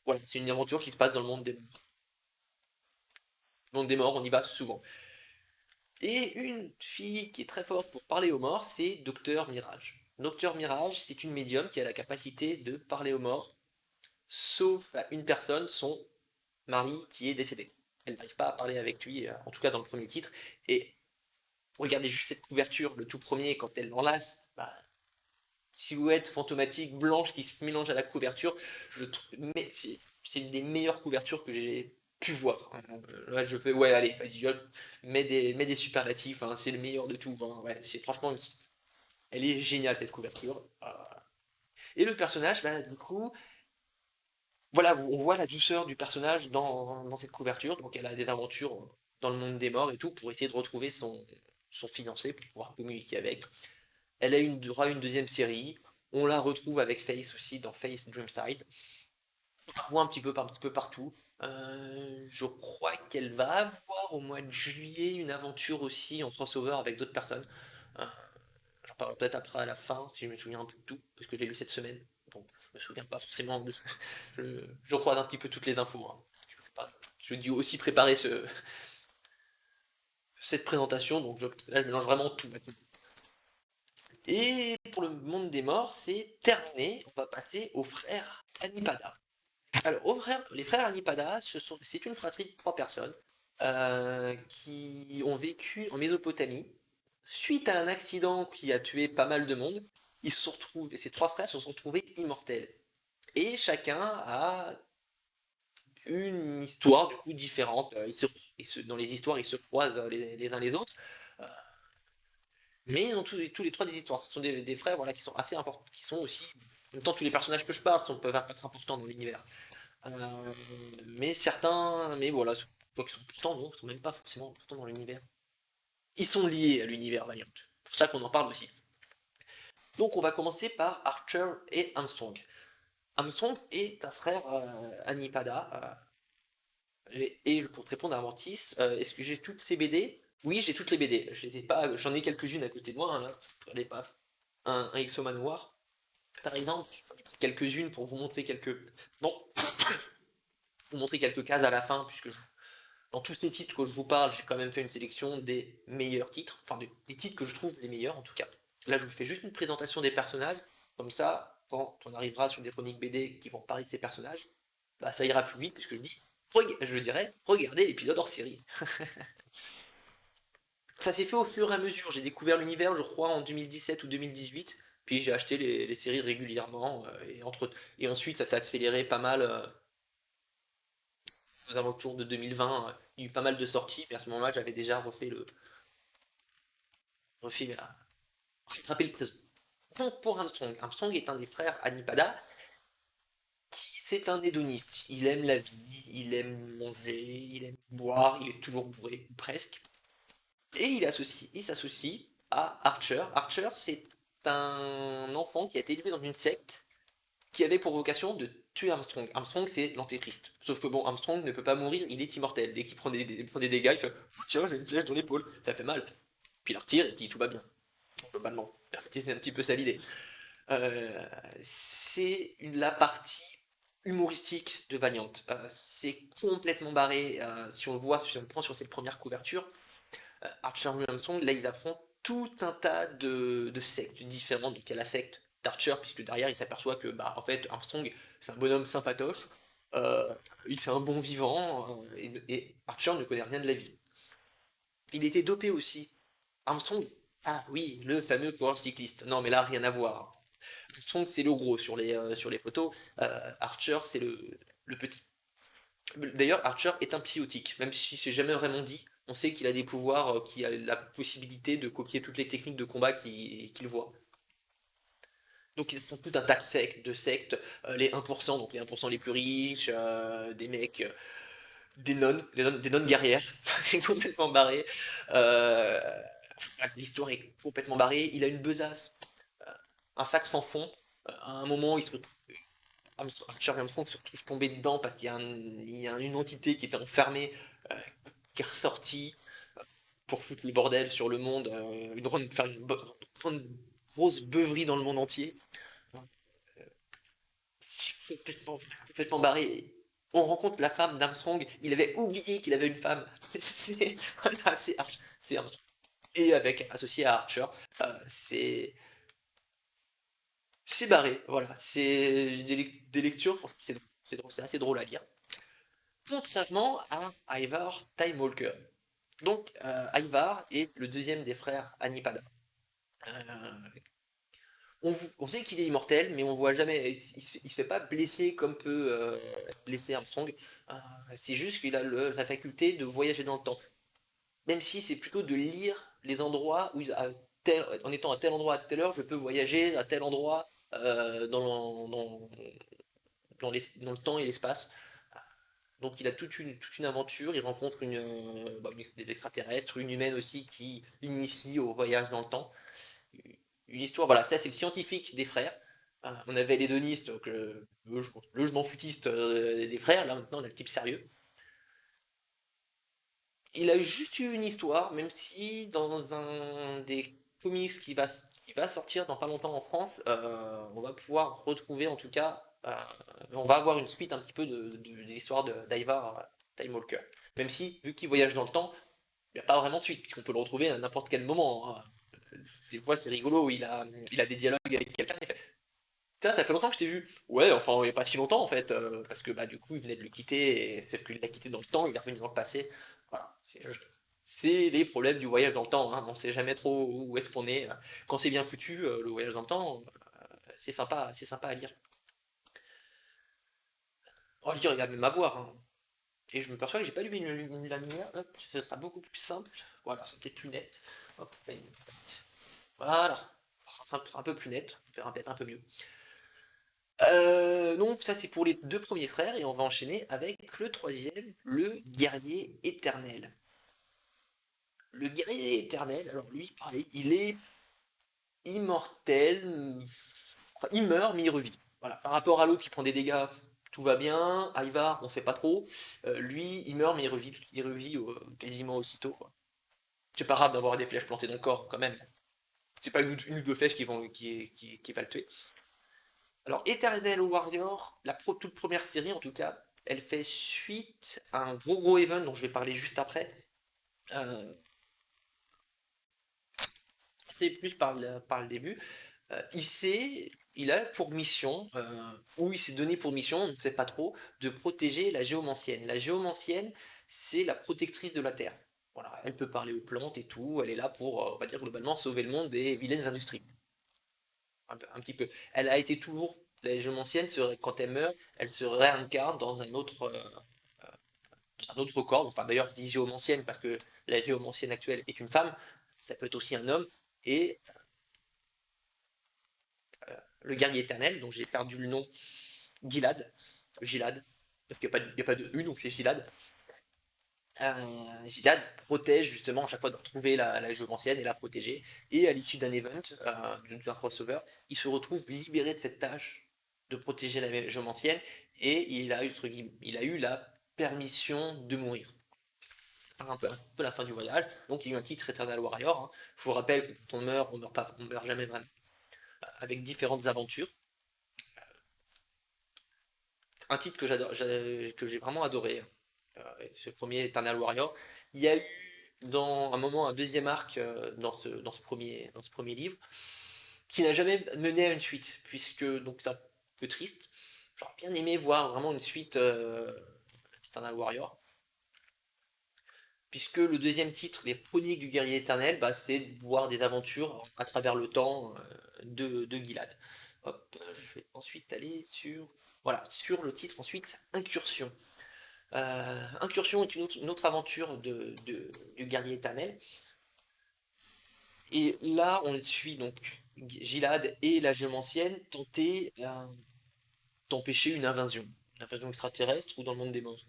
Voilà, c'est une aventure qui se passe dans le monde des morts. Le monde des morts, on y va souvent. Et une fille qui est très forte pour parler aux morts, c'est Docteur Mirage. Docteur Mirage, c'est une médium qui a la capacité de parler aux morts, sauf à une personne, son mari qui est décédé. Elle n'arrive pas à parler avec lui, en tout cas dans le premier titre. Et regardez juste cette couverture, le tout premier, quand elle l'enlace, silhouette fantomatique blanche qui se mélange à la couverture, mais c'est une des meilleures couvertures que j'ai pu voir. Là, je fais, ouais, allez, vas-y, mets des superlatifs, hein, c'est le meilleur de tout, hein, ouais, c'est franchement, elle est géniale cette couverture. Et le personnage, du coup, voilà, on voit la douceur du personnage dans cette couverture. Donc elle a des aventures dans le monde des morts et tout pour essayer de retrouver sont financés pour pouvoir communiquer avec. Elle aura une deuxième série. On la retrouve avec Faith aussi dans Faith Dreamside. On la voit un petit peu partout. Je crois qu'elle va avoir au mois de juillet une aventure aussi en crossover avec d'autres personnes. Euh, J'en parlerai peut-être après à la fin, si je me souviens un peu de tout, parce que je l'ai lu cette semaine. Donc je me souviens pas forcément de... je croise un petit peu toutes les infos, hein. Je dû aussi préparer cette présentation, donc là je mélange vraiment tout maintenant. Et pour le monde des morts, c'est terminé. On va passer aux frères Anipada. Alors, les frères Anipada, c'est une fratrie de 3 personnes qui ont vécu en Mésopotamie. Suite à un accident qui a tué pas mal de monde, ces 3 frères se sont retrouvés immortels. Et chacun a une histoire du coup différente. Dans les histoires, ils se croisent les uns les autres. Euh, mais ils ont tous les 3 des histoires. Ce sont des frères voilà, qui sont assez importants, qui sont aussi. En même temps, tous les personnages que je parle peuvent être importants dans l'univers. Mais certains, mais voilà, quoi qu'ils sont pourtant, non, ils sont même pas forcément importants dans l'univers. Ils sont liés à l'univers Valiant. C'est pour ça qu'on en parle aussi. Donc on va commencer par Archer et Armstrong. Armstrong est un frère Anipada. Et pour te répondre à Mantis, est-ce que j'ai toutes ces BD? Oui, j'ai toutes les BD. J'en ai quelques-unes à côté de moi, hein, là. Regardez pas. Un Exomanoir, par exemple. J'en ai pris quelques-unes pour vous montrer quelques. Non, vous montrer quelques cases à la fin, puisque dans tous ces titres que je vous parle, j'ai quand même fait une sélection des meilleurs titres, enfin des titres que je trouve les meilleurs en tout cas. Là, je vous fais juste une présentation des personnages, comme ça, quand on arrivera sur des chroniques BD qui vont parler de ces personnages, bah ça ira plus vite, puisque je dirais, regardez l'épisode hors série. Ça s'est fait au fur et à mesure, j'ai découvert l'univers, je crois, en 2017 ou 2018, puis j'ai acheté les séries régulièrement, et ensuite ça s'est accéléré pas mal aux alentours de 2020, il y a eu pas mal de sorties, mais à ce moment-là, j'avais déjà refait rattrapé le présent. Donc pour Armstrong, Armstrong est un des frères Anipada, c'est un hédoniste. Il aime la vie, il aime manger, il aime boire, il est toujours bourré, presque. Et il s'associe à Archer. Archer, c'est un enfant qui a été élevé dans une secte qui avait pour vocation de tuer Armstrong. Armstrong, c'est l'antéchrist. Sauf que bon, Armstrong ne peut pas mourir, il est immortel. Dès qu'il prend des dégâts, il fait tiens, j'ai une flèche dans l'épaule, ça fait mal. Puis il retire et puis tout va bien. Globalement. En fait, c'est un petit peu ça l'idée. C'est la partie humoristique de Valiant. C'est complètement barré. Si on le voit, si on le prend sur cette première couverture, Archer et Armstrong, là, ils affrontent tout un tas de sectes différentes. Donc il y a la secte d'Archer, puisque derrière, il s'aperçoit que, bah, en fait, Armstrong, c'est un bonhomme sympatoche. Il fait un bon vivant, et Archer ne connaît rien de la vie. Il était dopé aussi. Armstrong, ah oui, le fameux coureur cycliste. Non, mais là, rien à voir. Armstrong, c'est le gros sur les photos. Archer, c'est le petit. D'ailleurs, Archer est un psychotique, même si c'est jamais vraiment dit. On sait qu'il a des pouvoirs, qu'il a la possibilité de copier toutes les techniques de combat qu'il voit. Donc ils font tout un tas de sectes, les 1%, donc les 1% les plus riches, des mecs, des nonnes guerrières, c'est complètement barré. Euh, L'histoire est complètement barrée. Il a une besace, un sac sans fond. À un moment, Archer et Armstrong se retrouvent tombés dedans parce qu'il y a une entité qui était enfermée, euh, qui est ressortie pour foutre le bordel sur le monde, faire grande, grosse beuverie dans le monde entier. C'est complètement barré. On rencontre la femme d'Armstrong, il avait oublié qu'il avait une femme. Voilà, c'est Armstrong. Et associé à Archer, euh, c'est c'est barré, voilà. C'est des lectures, franchement, c'est assez drôle à lire. Contrairement à Ivar Time Walker. Donc, Ivar est le deuxième des frères Anipada. Euh, on sait qu'il est immortel, mais on voit jamais. Il se fait pas blesser comme peut blesser Armstrong. Euh, c'est juste qu'il a la faculté de voyager dans le temps. Même si c'est plutôt de lire les endroits où, en étant à tel endroit à telle heure, je peux voyager à tel endroit dans le temps et l'espace. Donc il a toute une aventure, il rencontre des extraterrestres, une humaine aussi qui l'initie au voyage dans le temps. Une histoire, voilà, ça c'est le scientifique des frères. On avait l'hédoniste, donc le je m'en foutiste des frères, là maintenant on a le type sérieux. Il a juste eu une histoire, même si dans un des comics qui va sortir dans pas longtemps en France, on va pouvoir retrouver en tout cas, on va avoir une suite un petit peu de l'histoire d'Ivar Time Walker. Même si, vu qu'il voyage dans le temps, il n'y a pas vraiment de suite, puisqu'on peut le retrouver à n'importe quel moment, hein. Des fois c'est rigolo, il a des dialogues avec quelqu'un, il fait Putain, ça fait longtemps que je t'ai vu. Ouais, enfin, il n'y a pas si longtemps en fait, parce que bah, du coup, il venait de le quitter, et sauf qu'il l'a quitté dans le temps, il est revenu dans le passé. Voilà, c'est les problèmes du voyage dans le temps, hein. On sait jamais trop où est-ce qu'on est. Quand c'est bien foutu, le voyage dans le temps, c'est sympa à lire. Oh, lire, il y a même à voir, hein. Et je me perçois que j'ai pas lu la lumière, hop, ce sera beaucoup plus simple. Voilà, c'est peut-être plus net. Hop, voilà, un peu plus net, on verra peut-être un peu mieux. Donc ça c'est pour les deux premiers frères et on va enchaîner avec le troisième, le guerrier éternel. Le guerrier éternel, alors lui pareil, il est immortel, enfin il meurt mais il revit. Voilà, par rapport à l'autre qui prend des dégâts, tout va bien, Ivar on sait pas trop, lui il meurt mais il revit quasiment aussitôt, quoi. C'est pas grave d'avoir des flèches plantées dans le corps quand même. C'est pas une ou deux flèches qui va le tuer. Alors, Eternal Warrior, toute première série en tout cas, elle fait suite à un gros event dont je vais parler juste après. Euh, c'est plus par le début. Il a pour mission, ou il s'est donné pour mission, on ne sait pas trop, de protéger la géomancienne. La géomancienne, c'est la protectrice de la Terre. Voilà, elle peut parler aux plantes et tout, elle est là pour, on va dire globalement, sauver le monde des vilaines industries. Un petit peu. Elle a été toujours, la géomancienne, quand elle meurt, elle se réincarne dans un autre corps. Enfin, d'ailleurs, je dis géomancienne parce que la géomancienne actuelle est une femme, ça peut être aussi un homme, et le guerrier éternel, dont j'ai perdu le nom, Gilad, parce qu'il n'y a pas de U, donc c'est Gilad. Gilad protège justement à chaque fois de retrouver la géomancienne et la protéger. Et à l'issue d'un event, d'un crossover, il se retrouve libéré de cette tâche de protéger la géomancienne et il a eu la permission de mourir. Un peu la fin du voyage. Donc il y a eu un titre Eternal Warrior, hein. Je vous rappelle que quand on meurt pas, on meurt jamais vraiment. Avec différentes aventures. Un titre que j'ai vraiment adoré, ce premier Eternal Warrior. Il y a eu dans un moment un deuxième arc dans ce premier livre qui n'a jamais mené à une suite, puisque donc c'est un peu triste. J'aurais bien aimé voir vraiment une suite Eternal Warrior, puisque le deuxième titre, Les Chroniques du Guerrier Éternel, bah, c'est de voir des aventures à travers le temps de Gilad. Hop, je vais ensuite aller voilà, sur le titre ensuite, Incursion. Incursion est une autre aventure du Guerrier Éternel. Et là, on suit donc Gilad et la géomancienne tenter d'empêcher une invasion extraterrestre ou dans le monde des morts.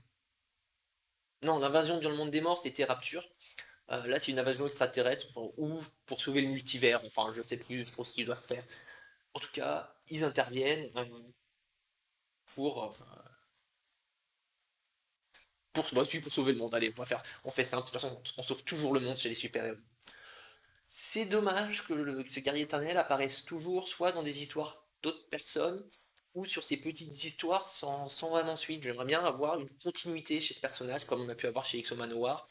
Non, l'invasion dans le monde des morts, c'était Rapture. Là, c'est une invasion extraterrestre, enfin, ou pour sauver le multivers. Enfin, je ne sais plus trop ce qu'ils doivent faire. En tout cas, ils interviennent pour, pour sauver le monde. Allez, on fait ça. De toute façon, on sauve toujours le monde chez les super-héros. C'est dommage que ce guerrier éternel apparaisse toujours soit dans des histoires d'autres personnes ou sur ces petites histoires sans vraiment suite. J'aimerais bien avoir une continuité chez ce personnage comme on a pu avoir chez Exo Manowar.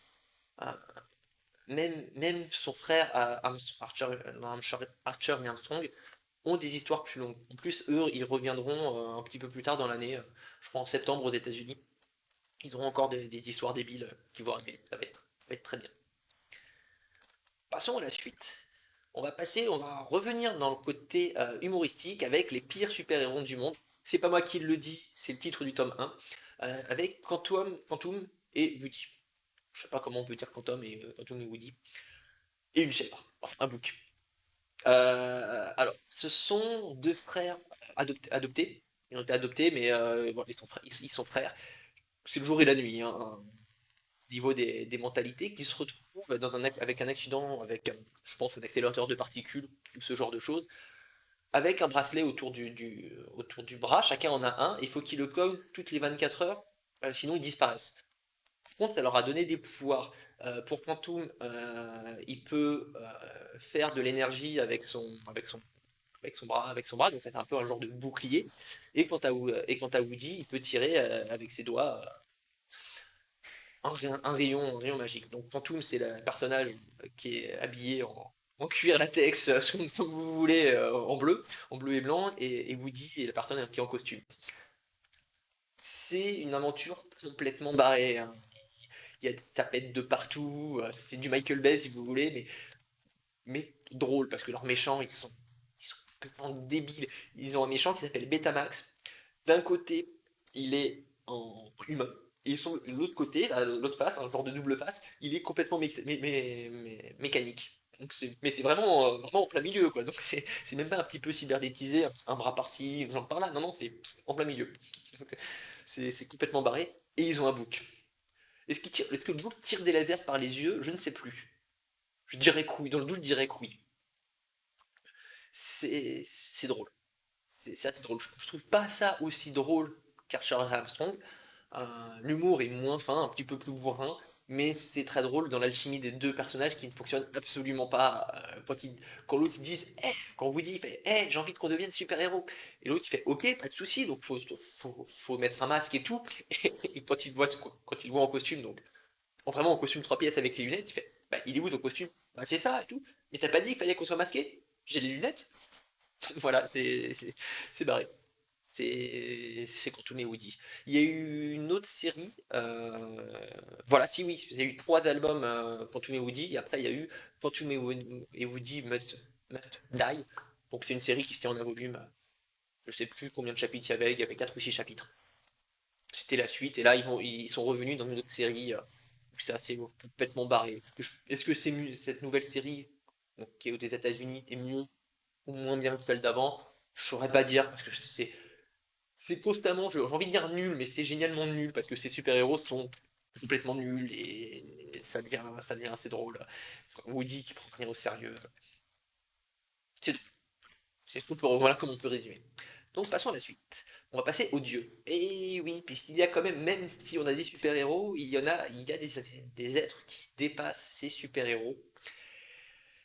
Euh, même son frère Archer et Armstrong ont des histoires plus longues. En plus, eux, ils reviendront un petit peu plus tard dans l'année, je crois en septembre aux États-Unis. Ils auront encore des histoires débiles qui vont arriver. Ça va être très bien. Passons à la suite. On va revenir dans le côté humoristique avec les pires super-héros du monde. C'est pas moi qui le dis, c'est le titre du tome 1, avec Quantum et Woody. Je sais pas comment on peut dire Quantum et Woody. Et une chèvre, enfin un bouc. Alors, ce sont deux frères adoptés. Ils ont été adoptés, mais bon, ils sont frères. c'est le jour et la nuit, hein, au niveau des mentalités, qui se retrouvent avec un accident, avec, je pense, un accélérateur de particules, ou ce genre de choses, avec un bracelet autour du bras, chacun en a un, il faut qu'ils le cognent toutes les 24 heures, sinon ils disparaissent. Par contre, ça leur a donné des pouvoirs. Pour Quantum, il peut faire de l'énergie avec son bras, donc ça fait un peu un genre de bouclier. Et quant à Woody, il peut tirer avec ses doigts un rayon magique. Donc Quantum, c'est le personnage qui est habillé en cuir latex, comme vous voulez, en bleu et blanc, et Woody est la personne qui est en costume. C'est une aventure complètement barrée, hein. Il y a des tapettes de partout, c'est du Michael Bay si vous voulez, mais drôle, parce que leurs méchants, ils sont complètement débiles. Ils ont un méchant qui s'appelle Betamax. D'un côté, il est en humain, et de l'autre côté, l'autre face, un genre de double face, il est complètement mécanique. Mais c'est vraiment en plein milieu, quoi. Donc c'est même pas un petit peu cybernétisé, un bras par-ci, un genre par-là. Non, non, c'est en plein milieu. C'est complètement barré. Et ils ont un bouc. Est-ce que le bouc tire des lasers par les yeux? Je ne sais plus. Je dirais que oui. Dans le doute, je dirais que oui. C'est drôle. C'est assez drôle. Je trouve pas ça aussi drôle qu'Archer et Armstrong. L'humour est moins fin, un petit peu plus bourrin, mais c'est très drôle dans l'alchimie des deux personnages qui ne fonctionnent absolument pas. Quand l'autre dit, quand Woody fait, j'ai envie qu'on devienne super-héros, et l'autre il fait, ok, pas de souci, donc faut mettre un masque et tout. Et quand il le voit en costume, donc vraiment en costume 3 pièces avec les lunettes, il fait, bah il est où ton costume? Bah c'est ça et tout. Mais t'as pas dit qu'il fallait qu'on soit masqué? J'ai les lunettes. Voilà, c'est barré. C'est Quantum et Woody. Il y a eu une autre série. Voilà, si oui, il y a eu 3 albums Quantum et Woody. Et après, il y a eu Quantum et Woody Must Die. Donc c'est une série qui se tient en un volume. Je sais plus combien de chapitres il y avait 4 ou 6 chapitres. C'était la suite. Et là, ils sont revenus dans une autre série où c'est assez complètement barré. Est-ce que cette nouvelle série, donc, qui est aux États-Unis, est mieux ou moins bien que celle d'avant? Je saurais pas dire parce que c'est constamment, j'ai envie de dire nul, mais c'est génialement nul parce que ces super-héros sont complètement nuls et ça devient assez drôle. Woody qui prend rien au sérieux. C'est c'est tout pour, voilà comment on peut résumer. Donc passons à la suite. On va passer aux dieux. Et oui, puisqu'il y a quand même si on a des super-héros, il y a des êtres qui dépassent ces super-héros.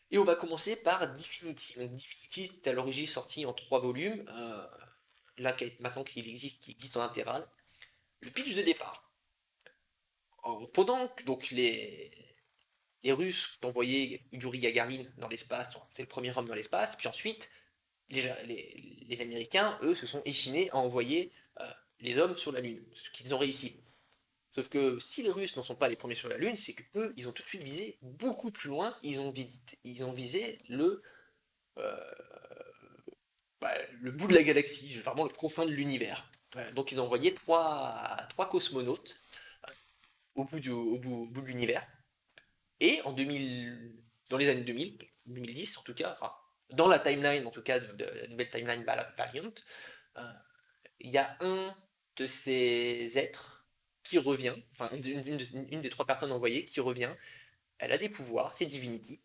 Et on va commencer par Divinity. Donc Divinity est à l'origine sorti en 3 volumes. Là, maintenant qui existe en intégral. Le pitch de départ. Pendant que donc les Russes ont envoyé Yuri Gagarin dans l'espace, c'est le premier homme dans l'espace, puis ensuite les Américains, eux, se sont échinés à envoyer les hommes sur la Lune, ce qu'ils ont réussi. Sauf que si les Russes n'en sont pas les premiers sur la Lune, c'est que eux, ils ont tout de suite visé beaucoup plus loin, ils ont visé euh, le bout de la galaxie, vraiment le confin de l'univers. Donc ils ont envoyé trois cosmonautes au bout de l'univers. Et en 2000, dans les années 2000, 2010 en tout cas, enfin, dans la timeline en tout cas de la nouvelle timeline Valiant, euh, il y a un de ces êtres qui revient, enfin une des 3 personnes envoyées qui revient, elle a des pouvoirs, c'est Divinity,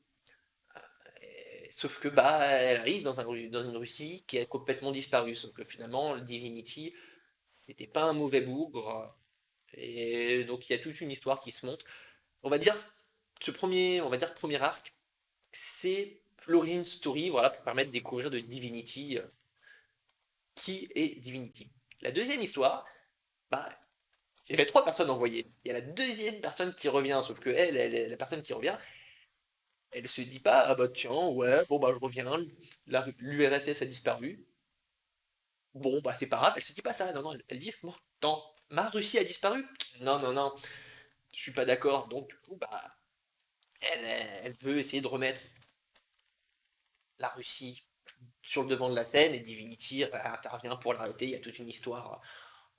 sauf que bah elle arrive dans une Russie qui a complètement disparu, sauf que finalement Divinity n'était pas un mauvais bougre, et donc il y a toute une histoire qui se monte. On va dire on va dire premier arc, c'est l'origin story, voilà, pour permettre de découvrir de Divinity, qui est Divinity. La deuxième histoire, bah, il y avait 3 personnes envoyées. Il y a la deuxième personne qui revient, sauf que la personne qui revient, elle se dit pas, ah bah tiens, ouais, bon bah je reviens, l'URSS a disparu. Bon bah c'est pas grave, elle se dit pas ça, non, non, elle dit, bon, attends, ma Russie a disparu? Non, non, non, je suis pas d'accord, donc du coup, bah, elle veut essayer de remettre la Russie sur le devant de la scène et Divinity intervient pour l'arrêter. Il y a toute une histoire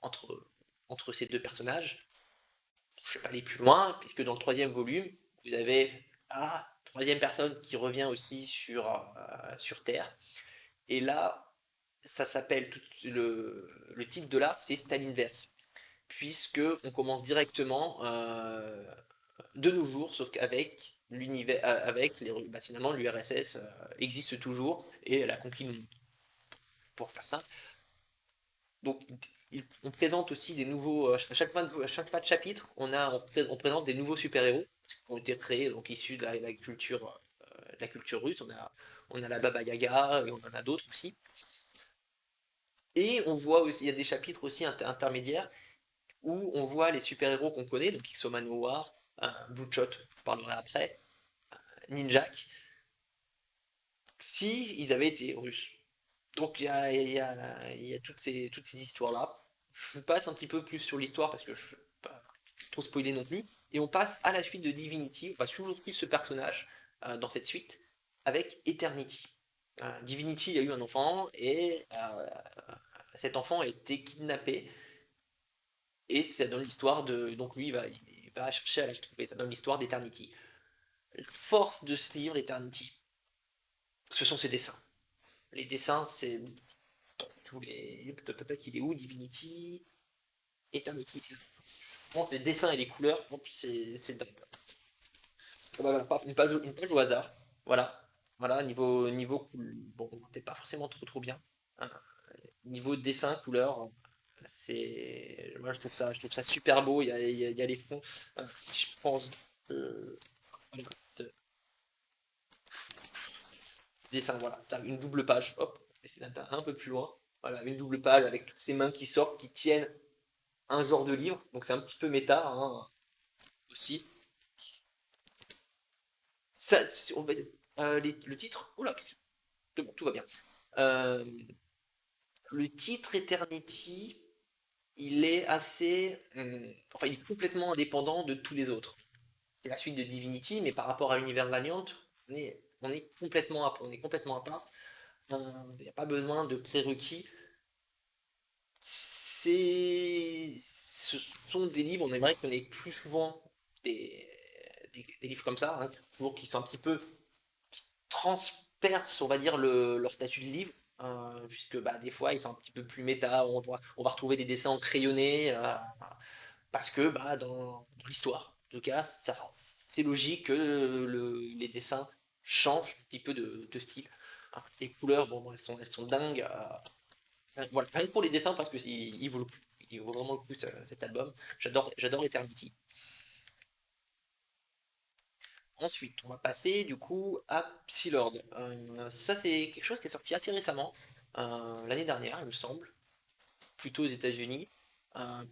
entre, entre ces 2 personnages. Je ne vais pas aller plus loin, puisque dans le 3e volume, vous avez la 3e personne qui revient aussi sur Terre. Et là, ça s'appelle, le titre de l'arc, c'est Stalinverse. puisque on commence directement de nos jours, sauf qu'avec l'univers, avec finalement l'URSS existe toujours et elle a conquis le monde. Pour faire ça, donc on présente aussi des nouveaux, à chaque fin de chapitre, on présente des nouveaux super-héros qui ont été créés, donc issus de la culture russe. On a la Baba Yaga et on en a d'autres aussi. Et on voit aussi, il y a des chapitres aussi intermédiaires où on voit les super-héros qu'on connaît, donc X-O Manowar, Bloodshot, je parlerai après, Ninjak, si ils avaient été russes. Donc il y a toutes ces histoires-là. Je passe un petit peu plus sur l'histoire parce que je ne veux pas trop spoiler non plus. Et on passe à la suite de Divinity. On va toujours suivre ce personnage dans cette suite avec Eternity. Divinity a eu un enfant et cet enfant a été kidnappé. Et ça donne l'histoire de. Donc lui, il va chercher à la retrouver. Ça donne l'histoire d'Eternity. La force de ce livre, Eternity, ce sont ses dessins. Les dessins, c'est tous les. Il est où Divinity, Eternity. Bon, les dessins et les couleurs, c'est dingue. Voilà, une page au hasard. Voilà. Voilà, niveau bon, peut-être pas forcément trop bien. Hein. Niveau dessin, couleur, moi je trouve ça super beau. Il y a les fonds. Si je prends voilà, dessin, voilà, t'as une double page. Hop, c'est un peu plus loin. Voilà, une double page avec toutes ces mains qui sortent, qui tiennent un genre de livre, donc c'est un petit peu méta hein, aussi. Ça, on va, le titre, oula, c'est bon, tout va bien. Euh, le titre Eternity, il est assez, enfin, il est complètement indépendant de tous les autres. C'est la suite de Divinity, mais par rapport à l'univers Valiant, on est complètement à part. Il n'y a pas besoin de prérequis. Ce sont des livres, on aimerait qu'on ait plus souvent des, des livres comme ça, hein, toujours qui sont un petit peu transpercent, on va dire, leur statut de livre, puisque bah, des fois ils sont un petit peu plus méta, on va retrouver des dessins en crayonné, parce que bah, dans l'histoire, en tout cas, c'est logique que les dessins changent un petit peu de style. Hein, les couleurs, bon, elles sont dingues. Voilà, rien que pour les dessins, parce que il vaut le coup. Il vaut vraiment le coup cet album. J'adore Eternity. Ensuite, on va passer du coup à Psylord. Ça, c'est quelque chose qui est sorti assez récemment, l'année dernière, il me semble, plutôt aux États-Unis.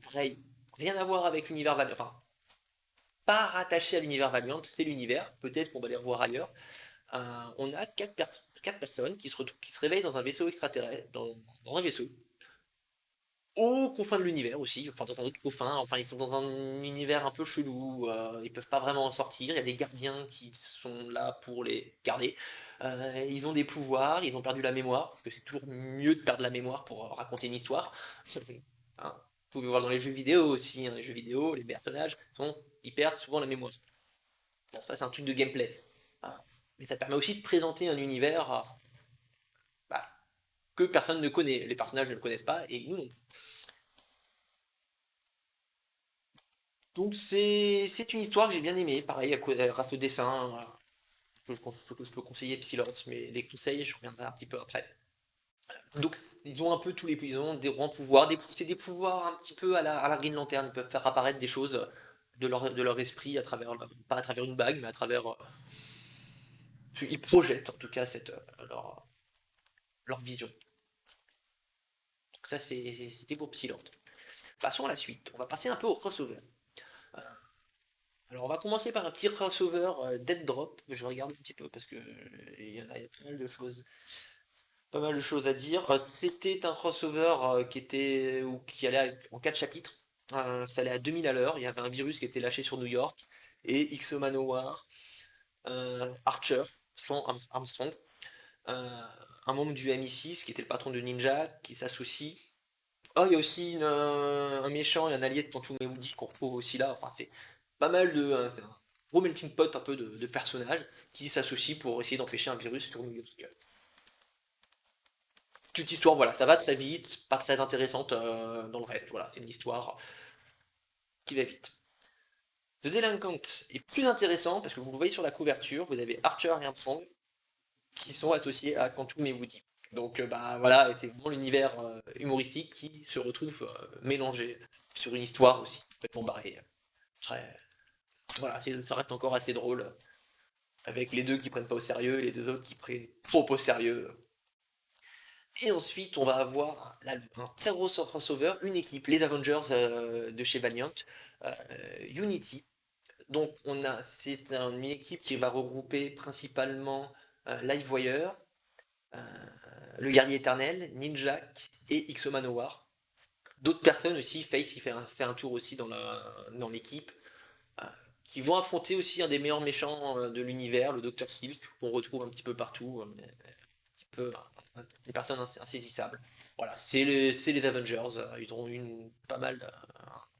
Pareil, rien à voir avec l'univers Valiant, enfin, pas rattaché à l'univers Valiant, c'est l'univers, peut-être qu'on va les revoir ailleurs. On a quatre personnes qui se réveillent dans un vaisseau extraterrestre, dans un vaisseau, aux confins de l'univers aussi, enfin dans un autre confin, enfin ils sont dans un univers un peu chelou, ils peuvent pas vraiment en sortir, il y a des gardiens qui sont là pour les garder. Ils ont des pouvoirs, ils ont perdu la mémoire, parce que c'est toujours mieux de perdre la mémoire pour raconter une histoire. Hein. Vous pouvez voir dans les jeux vidéo aussi, hein, les jeux vidéo, les personnages ils perdent souvent la mémoire. Bon, ça c'est un truc de gameplay. Hein. Mais ça permet aussi de présenter un univers bah, que personne ne connaît. Les personnages ne le connaissent pas, et nous non. Donc c'est une histoire que j'ai bien aimée, pareil, grâce au dessin, je peux conseiller Psylords, mais les conseils, je reviendrai un petit peu après. Donc ils ont un peu tous les ils ont des grands pouvoirs, c'est des pouvoirs un petit peu à la Green Lantern, ils peuvent faire apparaître des choses de leur esprit à travers, pas à travers une bague, mais à travers, ils projettent en tout cas leur vision. Donc ça c'était pour Psylord. Passons à la suite, on va passer un peu au crossover. Euh, Alors on va commencer par un petit crossover Death Drop. Je regarde un petit peu parce que il y a pas mal de choses, pas mal de choses à dire. C'était un crossover qui allait en 4 chapitres. Ça allait à 2000 à l'heure. Il y avait un virus qui était lâché sur New York et X Manowar, Archer, sans Armstrong, euh, un membre du MI6 qui était le patron de Ninja qui s'associe. Oh, il y a aussi un méchant et un allié de Quantum Woody qu'on retrouve aussi là. Enfin, c'est pas mal c'est un gros melting pot un peu de personnages qui s'associent pour essayer d'empêcher un virus sur New York. Petite histoire, voilà, ça va très vite, pas très intéressante dans le reste. Voilà, c'est une histoire. qui va vite. The Delinquent est plus intéressant parce que vous le voyez sur la couverture, vous avez Archer et Armstrong qui sont associés à Quantum et Woody. Donc bah voilà, c'est vraiment l'univers humoristique qui se retrouve mélangé sur une histoire aussi complètement barrée. Très... Voilà, ça reste encore assez drôle avec les deux qui prennent pas au sérieux et les deux autres qui prennent trop au sérieux. Et ensuite, on va avoir là, un très gros crossover, une équipe, les Avengers de chez Valiant, Unity. Donc c'est une équipe qui va regrouper principalement Livewire, le Guerrier Éternel, Ninjak et X-Manowar. D'autres personnes aussi, Face qui fait un tour aussi dans l'équipe, qui vont affronter aussi un des meilleurs méchants de l'univers, le Dr. Silk, qu'on retrouve un petit peu partout, un petit peu des personnes insaisissables. Voilà, c'est les Avengers, ils ont pas mal,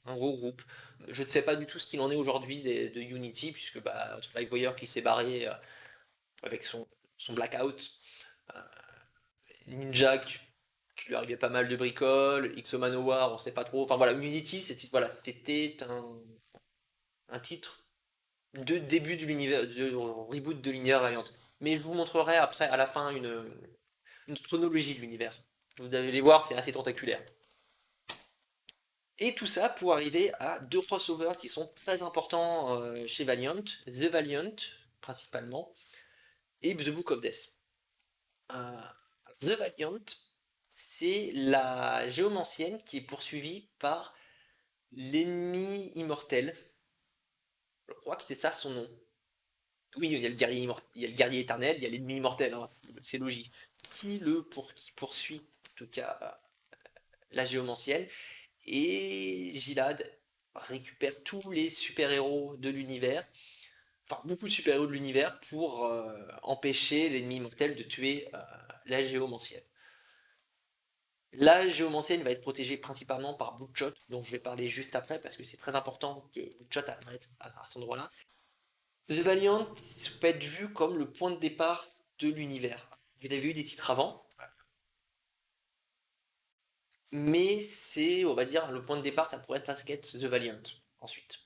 un gros groupe. Je ne sais pas du tout ce qu'il en est aujourd'hui de Unity, puisque bah, Livewire qui s'est barré avec son blackout, Ninja qui lui arrivait pas mal de bricoles, X-Manowar, on sait pas trop. Enfin voilà, Unity, c'était un titre de début de l'univers, de reboot de l'univers Valiant. Mais je vous montrerai après, à la fin, une chronologie de l'univers. Vous allez voir, c'est assez tentaculaire. Et tout ça pour arriver à deux crossovers qui sont très importants chez Valiant, The Valiant principalement, et The Book of Death. The Valiant, c'est la géomancienne qui est poursuivie par l'ennemi immortel. Je crois que c'est ça son nom. Oui, il y a le guerrier éternel, il y a l'ennemi immortel, hein, c'est logique. Qui poursuit, en tout cas, la géomancienne. Et Gilad récupère tous les super-héros de l'univers, enfin beaucoup de super-héros de l'univers, pour empêcher l'ennemi immortel de tuer la géomancienne. La géomancienne va être protégée principalement par Bloodshot, dont je vais parler juste après, parce que c'est très important que Bloodshot apparaisse à cet endroit-là. The Valiant peut être vu comme le point de départ de l'univers. Vous avez eu des titres avant, mais c'est, on va dire, le point de départ, ça pourrait être Basket The Valiant, ensuite.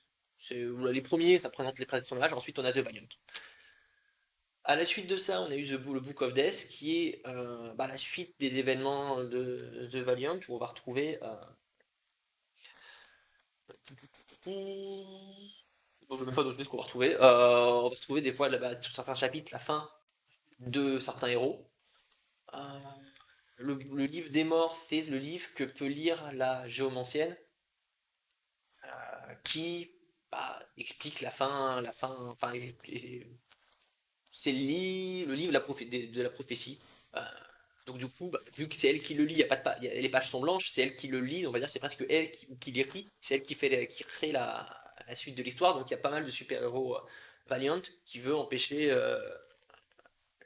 Les premiers, ça présente les personnages, ensuite on a The Valiant. À la suite de ça, on a eu le Book of Death, qui est la suite des événements de The Valiant, où on va retrouver... Bon, je vais même pas noter ce qu'on va retrouver. On va retrouver des fois, sur certains chapitres, la fin de certains héros. Le livre des morts, c'est le livre que peut lire la géomancienne, qui explique la fin, enfin, c'est le livre de la prophétie. Donc du coup, vu que c'est elle qui le lit, les pages sont blanches, c'est elle qui le lit, on va dire que c'est presque elle qui l'écrit, c'est elle qui crée la suite de l'histoire, donc il y a pas mal de super-héros Valiant qui veut empêcher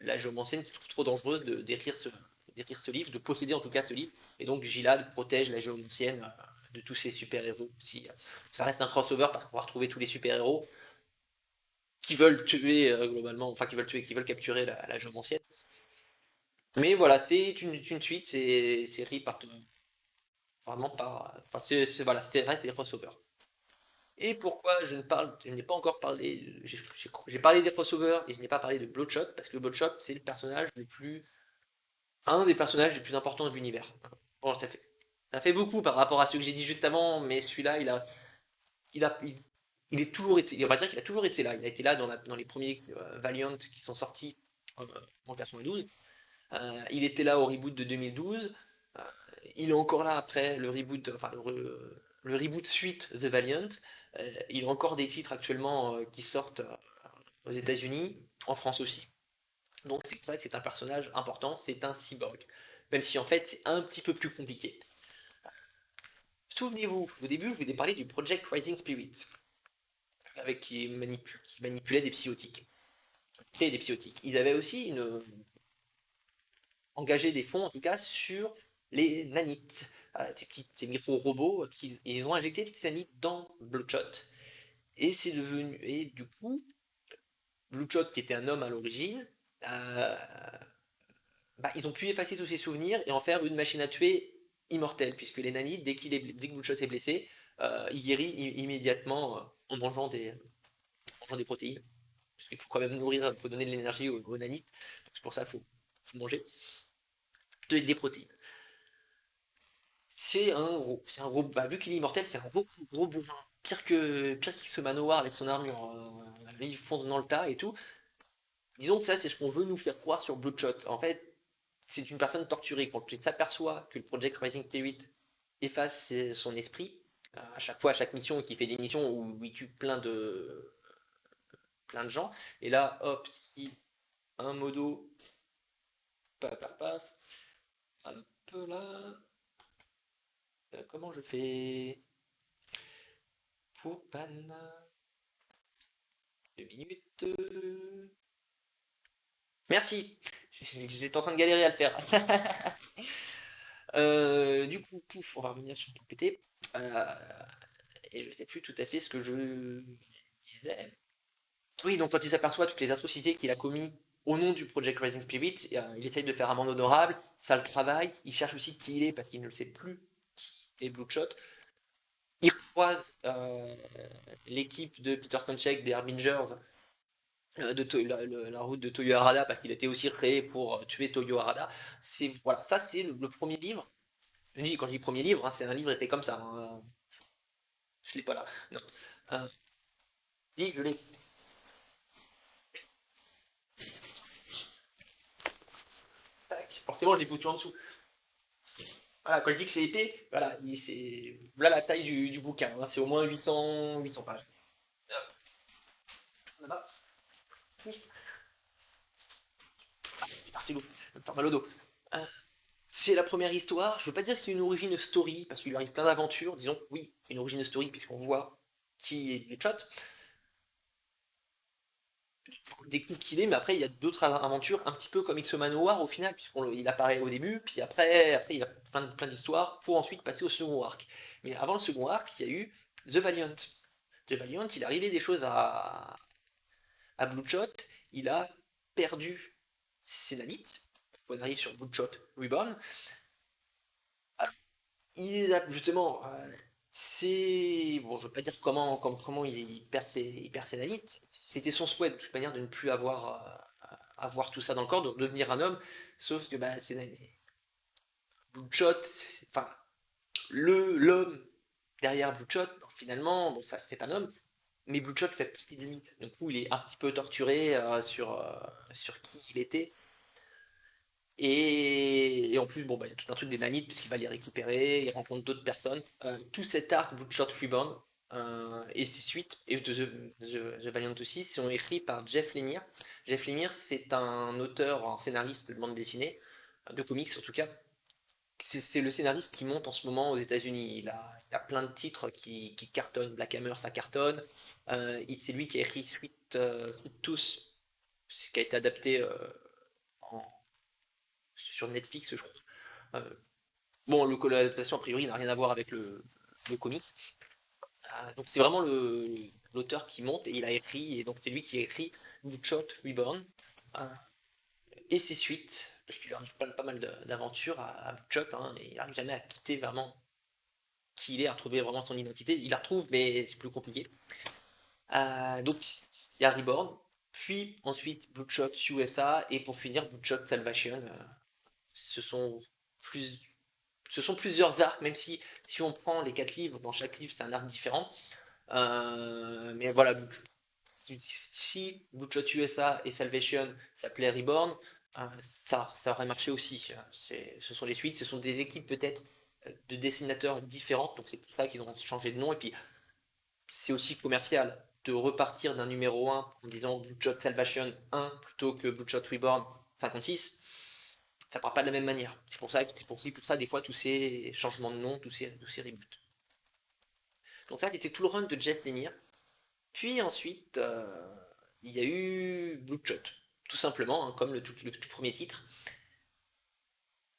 la géomancienne qui trouve trop dangereuse d'écrire ce livre, de posséder en tout cas ce livre, et donc Gilad protège la géomancienne de tous ces super-héros. Ça reste un crossover parce qu'on va retrouver tous les super-héros qui veulent tuer globalement, enfin qui veulent capturer la géomancienne. Mais voilà, c'est une suite, c'est écrit vraiment par, enfin voilà, c'est reste des crossovers. Et pourquoi je n'ai pas encore parlé, j'ai parlé des crossovers et je n'ai pas parlé de Bloodshot parce que Bloodshot c'est un des personnages les plus importants de l'univers. Bon, ça fait beaucoup par rapport à ce que j'ai dit juste avant, mais celui-là, il est toujours été, on va dire qu'il a toujours été là. Il a été là dans les premiers Valiant qui sont sortis en 92. Il était là au reboot de 2012. Il est encore là après le reboot, enfin le reboot suite The Valiant. Il a encore des titres actuellement qui sortent aux États-Unis, en France aussi. Donc c'est pour ça que c'est un personnage important, c'est un cyborg. Même si en fait c'est un petit peu plus compliqué. Souvenez-vous, au début je vous ai parlé du Project Rising Spirit, qui manipulait des psychotiques. C'est des psychotiques. Ils avaient aussi engagé des fonds en tout cas sur les nanites, ces micro-robots, ils ont injecté toutes ces nanites dans Bloodshot. Et c'est devenu. Et du coup, Bloodshot, qui était un homme à l'origine, ils ont pu effacer tous ses souvenirs et en faire une machine à tuer immortelle, puisque les nanites, dès que Bloodshot est blessé, il guérit immédiatement en mangeant des protéines. Parce qu'il faut quand même nourrir, il faut donner de l'énergie aux nanites. Donc c'est pour ça qu'il faut manger des protéines. C'est un gros, bah, vu qu'il est immortel, c'est un gros, gros bourrin. Pire qu'X Manowar avec son armure. Il fonce dans le tas et tout. Disons que ça, c'est ce qu'on veut nous faire croire sur Bloodshot. En fait, c'est une personne torturée. Quand tu s'aperçois que le Project Rising Spirit efface son esprit, à chaque fois, à chaque mission, qui fait des missions où il tue plein de gens, et là, hop, si un modo, paf, paf, paf, un peu là, comment je fais pour ban 2 minutes. Merci. J'étais en train de galérer à le faire. Du coup, pouf, on va revenir sur le PT. Et je sais plus tout à fait ce que je disais. Oui, donc quand il s'aperçoit toutes les atrocités qu'il a commis au nom du Project Rising Spirit, il essaye de faire amende honorable, ça le travaille, il cherche aussi qui il est parce qu'il ne le sait plus qui est Bloodshot. Il croise l'équipe de Peter Konchek des Harbingers la route de Toyo Harada parce qu'il était aussi créé pour tuer Toyo Harada. Voilà, ça c'est le premier livre. Quand je dis premier livre, hein, c'est un livre épais comme ça. Hein. Je l'ai pas là. Non. Euh, oui, je l'ai. Tac. Forcément, je l'ai foutu en dessous. Voilà, quand je dis que c'est épais, voilà, c'est voilà la taille du bouquin. Hein, c'est au moins 800 pages. Là-bas. Oui. Ah, c'est lourd. Je vais me faire mal au dos. Euh, c'est la première histoire. Je veux pas dire que c'est une origin story, parce qu'il lui arrive plein d'aventures. Disons, oui, une origin story, puisqu'on voit qui est Bloodshot, des coups qu'il est, mais après il y a d'autres aventures, un petit peu comme X Manowar au final, puisqu'il apparaît au début, puis après il y a plein d'histoires pour ensuite passer au second arc. Mais avant le second arc, il y a eu The Valiant. The Valiant, il est arrivé des choses à Bloodshot, il a perdu ses nanites. On arrive sur Bloodshot Reborn. Alors, il a justement. C'est. Bon, je veux pas dire comment il perd ses nanites. C'était son souhait de toute manière de ne plus avoir tout ça dans le corps, de devenir un homme. Sauf que bah, c'est Bloodshot, enfin, l'homme derrière Bloodshot, finalement, bon, ça c'est un homme, mais Bloodshot fait partie de lui. Du coup, il est un petit peu torturé sur qui il était. Et en plus, bon, bah, il y a tout un truc des nanites, puisqu'il va les récupérer, il rencontre d'autres personnes. Tout cet arc Bloodshot Reborn et ses suites, et The Valiant aussi, sont écrits par Jeff Lemire. Jeff Lemire, c'est un auteur, un scénariste de bande dessinée, de comics en tout cas. C'est le scénariste qui monte en ce moment aux États-Unis. Il a plein de titres qui cartonnent. Black Hammer, ça cartonne. C'est lui qui a écrit Sweet Tooth, qui a été adapté en sur Netflix, je crois. Euh, bon, l'adaptation, a priori, n'a rien à voir avec le comics. Donc c'est vraiment l'auteur qui monte et il a écrit, et donc c'est lui qui a écrit Bloodshot Reborn euh, et ses suites, parce qu'il lui arrive pas mal d'aventures à Bloodshot, hein, et il n'arrive jamais à quitter vraiment qui il est, à retrouver vraiment son identité. Il la retrouve, mais c'est plus compliqué. Donc il y a Reborn, puis ensuite Bloodshot USA, et pour finir Bloodshot Salvation. Ce sont plus, ce sont plusieurs arcs, même si on prend les 4 livres, dans chaque livre c'est un arc différent. Mais voilà, si Bloodshot USA et Salvation s'appelaient Reborn, ça aurait marché aussi. Ce sont les suites, ce sont des équipes peut-être de dessinateurs différentes, donc c'est pour ça qu'ils ont changé de nom. Et puis c'est aussi commercial de repartir d'un numéro 1 en disant Bloodshot Salvation 1 plutôt que Bloodshot Reborn 56. Ça part pas de la même manière. C'est pour ça des fois tous ces changements de nom, tous ces reboots. Donc ça c'était tout le run de Jeff Lemire. Puis ensuite il y a eu Bloodshot, tout simplement, hein, comme le tout premier titre.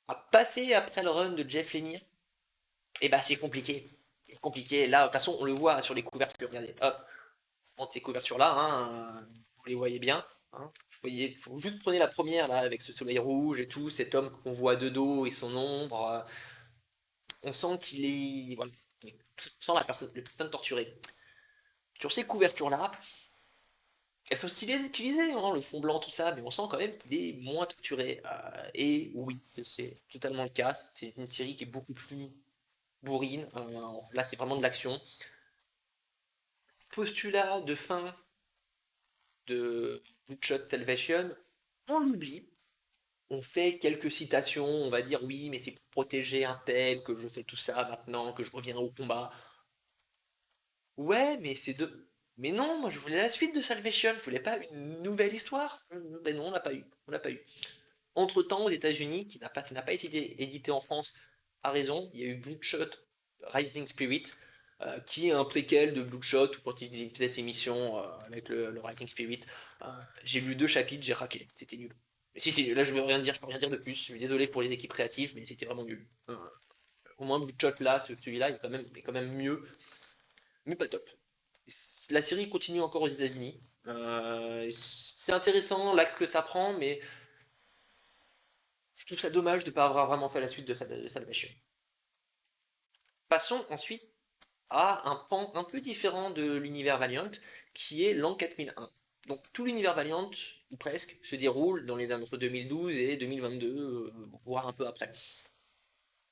À passer après le run de Jeff Lemire, et bah c'est compliqué. C'est compliqué. Là, de toute façon, on le voit sur les couvertures. Regardez, hop, on monte ces couvertures-là, hein, vous les voyez bien. Hein. Juste prenez la première là avec ce soleil rouge et tout, cet homme qu'on voit de dos et son ombre. On sent qu'il est, voilà, mais sans le personne torturée. Sur ces couvertures-là, elles sont stylées utilisées, hein, le fond blanc, tout ça, mais on sent quand même qu'il est moins torturé. Et oui, c'est totalement le cas. C'est une série qui est beaucoup plus bourrine. Là, c'est vraiment de l'action. Postulat de fin de Bloodshot Salvation, on l'oublie. On fait quelques citations, on va dire oui, mais c'est pour protéger un tel que je fais tout ça maintenant, que je reviens au combat. Ouais, mais c'est de. Mais non, moi je voulais la suite de Salvation, je voulais pas une nouvelle histoire. Ben non, on l'a pas eu. On l'a pas eu. Entre-temps, aux États-Unis, qui n'a pas été édité en France, a raison, il y a eu Bloodshot Rising Spirit, qui est un préquel de Bloodshot, où quand il faisait ses missions avec le Rising Spirit. Euh, j'ai lu 2 chapitres, j'ai raqué, c'était nul. Mais c'était nul, là je peux rien dire, je peux rien dire de plus. Je suis désolé pour les équipes créatives, mais c'était vraiment nul. Au moins Bloodshot là, celui-là, il est quand même mieux, mais pas top. La série continue encore aux États-Unis. C'est intéressant l'axe que ça prend, mais je trouve ça dommage de ne pas avoir vraiment fait la suite de Salvation. Passons ensuite à un pan un peu différent de l'univers Valiant, qui est l'an 4001. Donc tout l'univers Valiant, ou presque, se déroule dans les années entre 2012 et 2022, voire un peu après.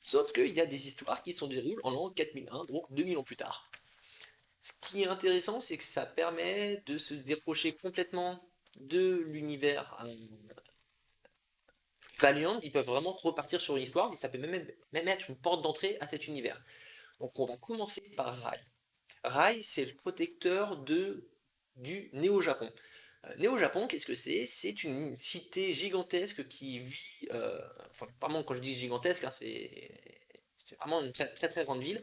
Sauf qu'il y a des histoires qui se déroulent en l'an 4001, donc 2000 ans plus tard. Ce qui est intéressant, c'est que ça permet de se décrocher complètement de l'univers Valiant. Ils peuvent vraiment repartir sur une histoire, et ça peut même être une porte d'entrée à cet univers. Donc on va commencer par Rai. Rai, c'est le protecteur du Néo-Japon. Néo-Japon, qu'est-ce que c'est? C'est une cité gigantesque qui vit, enfin, vraiment, quand je dis gigantesque, hein, c'est vraiment une très, très très grande ville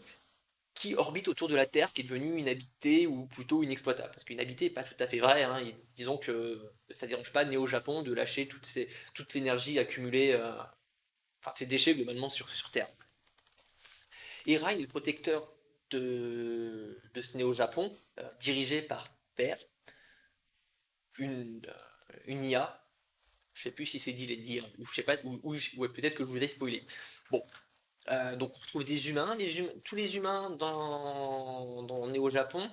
qui orbite autour de la Terre, qui est devenue inhabitée ou plutôt inexploitable. Parce qu'inhabitée n'est pas tout à fait vrai, hein. Disons que ça ne dérange pas Néo-Japon de lâcher toute l'énergie accumulée, enfin ces déchets globalement sur Terre. Et Rai est le protecteur de ce Néo-Japon, dirigé par Père, une IA. Je sais plus si c'est dit les dire, ou je sais pas, ou peut-être que je vous ai spoilé. Bon, donc on retrouve des humains, tous les humains dans Néo-Japon,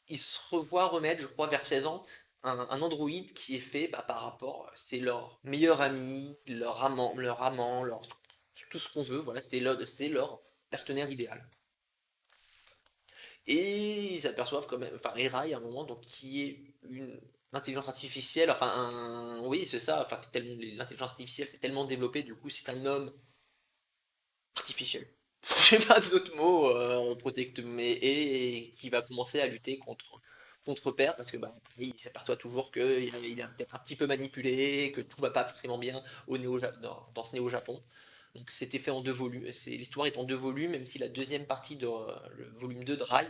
ils se revoient remettre, je crois, vers 16 ans, un androïde qui est fait par rapport, c'est leur meilleur ami, tout ce qu'on veut, voilà, c'est leur partenaire idéal. Et ils s'aperçoivent quand même, enfin, Erai à un moment, donc qui est une intelligence artificielle, enfin, oui, c'est ça, enfin, l'intelligence artificielle c'est tellement développé, du coup, c'est un homme artificiel. Je sais pas d'autres mots, mais et qui va commencer à lutter contre Père parce que bah, il s'aperçoit toujours qu'il est peut-être un petit peu manipulé, que tout va pas forcément bien dans ce Néo-Japon. Donc c'était fait en 2 volumes. L'histoire est en 2 volumes, même si la deuxième partie de le volume 2 de Rai,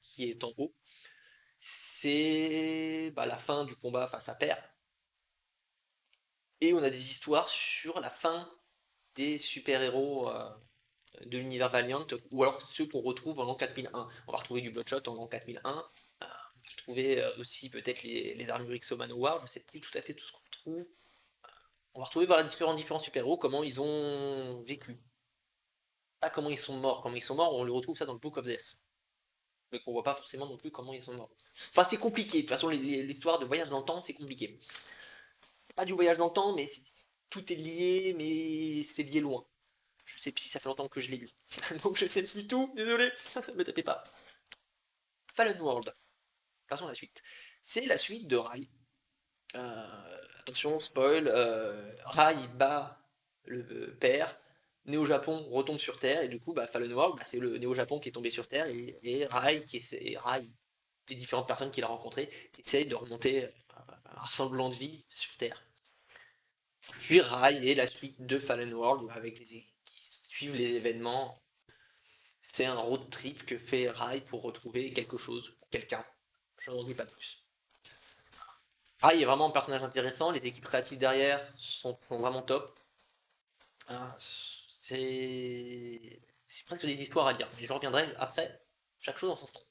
qui est en haut, c'est la fin du combat face à Père. Et on a des histoires sur la fin des super-héros de l'univers Valiant, ou alors ceux qu'on retrouve en l'an 4001. On va retrouver du Bloodshot en l'an 4001, on va retrouver aussi peut-être les armures X of Manowar, je sais plus tout à fait tout ce qu'on retrouve. On va retrouver voilà, différents super-héros, comment ils ont vécu. Pas comment ils sont morts. Comment ils sont morts, on le retrouve ça dans le Book of Death. Mais qu'on voit pas forcément non plus comment ils sont morts. Enfin, c'est compliqué. De toute façon, l'histoire de voyage dans le temps, c'est compliqué. C'est pas du voyage dans le temps, mais tout est lié, mais c'est lié loin. Je sais plus si ça fait longtemps que je l'ai lu. Donc je sais plus tout, désolé, me tapez pas. Fallen World, passons à la suite. C'est la suite de Rai. Attention, spoil, Rai bat le père, Néo-Japon retombe sur Terre, et du coup, Fallen World, c'est le Néo-Japon qui est tombé sur Terre, et Rai, les différentes personnes qu'il a rencontrées, essayent de remonter un semblant de vie sur Terre. Puis Rai et la suite de Fallen World, qui suivent les événements. C'est un road trip que fait Rai pour retrouver quelque chose, quelqu'un. Je n'en dis pas plus. Rai est vraiment un personnage intéressant, les équipes créatives derrière sont vraiment top. C'est presque des histoires à lire, mais je reviendrai après, chaque chose en son temps.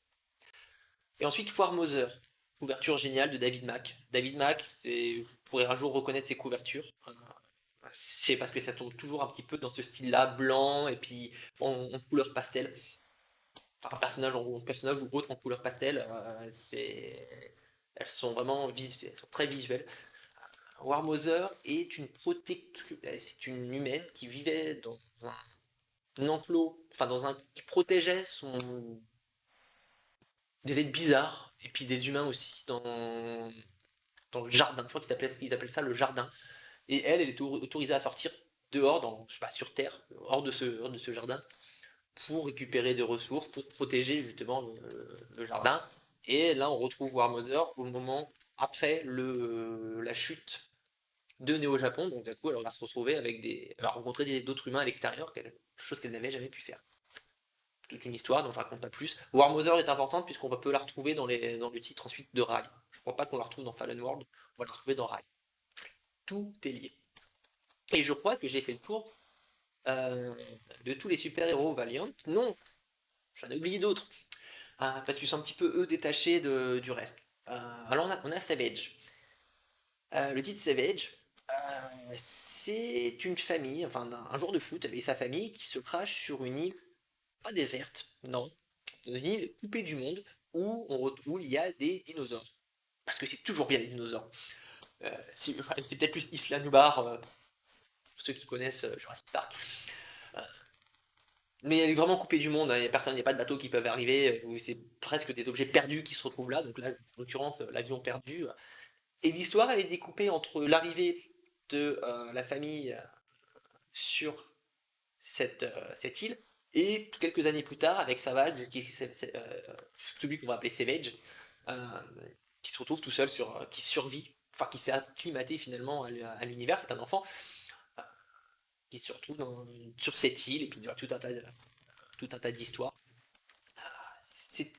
Et ensuite War Mother, couverture géniale de David Mack. David Mack, vous pourrez un jour reconnaître ses couvertures. C'est parce que ça tombe toujours un petit peu dans ce style-là, blanc, et puis en couleur pastel. un personnage ou autre en couleur pastel. Elles sont vraiment elles sont très visuelles. War Mother est une protectrice, c'est une humaine qui vivait dans un enclos, enfin qui protégeait des êtres bizarres et puis des humains aussi dans le jardin. Je crois qu'ils appellent ça le jardin. Et elle est autorisée à sortir dehors, je sais pas, sur Terre, hors de ce jardin, pour récupérer des ressources, pour protéger justement le jardin. Et là, on retrouve War Mother au moment après la chute de Néo-Japon. Donc, d'un coup, elle va se retrouver elle va rencontrer d'autres humains à l'extérieur, chose qu'elle n'avait jamais pu faire. Toute une histoire dont je raconte pas plus. War Mother est importante puisqu'on peut la retrouver dans le titre ensuite de Rai. Je crois pas qu'on la retrouve dans Fallen World, on va la retrouver dans Rai. Tout est lié. Et je crois que j'ai fait le tour de tous les super-héros Valiant. Non, j'en ai oublié d'autres. Parce qu'ils sont un petit peu, eux, détachés du reste. Alors on a Savage. Le titre Savage, c'est une famille, enfin un joueur de foot avec sa famille qui se crache sur une île, pas déserte, non, dans une île coupée du monde où il y a des dinosaures. Parce que c'est toujours bien les dinosaures. C'est peut-être plus Isla Nubar, pour ceux qui connaissent Jurassic Park. Mais elle est vraiment coupée du monde, hein. Il n'y a pas de bateaux qui peuvent arriver, c'est presque des objets perdus qui se retrouvent là, donc là, en l'occurrence, l'avion perdu. Et l'histoire, elle est découpée entre l'arrivée de la famille sur cette île, et quelques années plus tard, avec Savage, celui qu'on va appeler Savage, euh, qui se retrouve tout seul, qui survit, enfin qui s'est acclimaté finalement à l'univers, c'est un enfant, euh, qui se retrouve sur cette île, et puis il y a tout un tas d'histoires. C'est,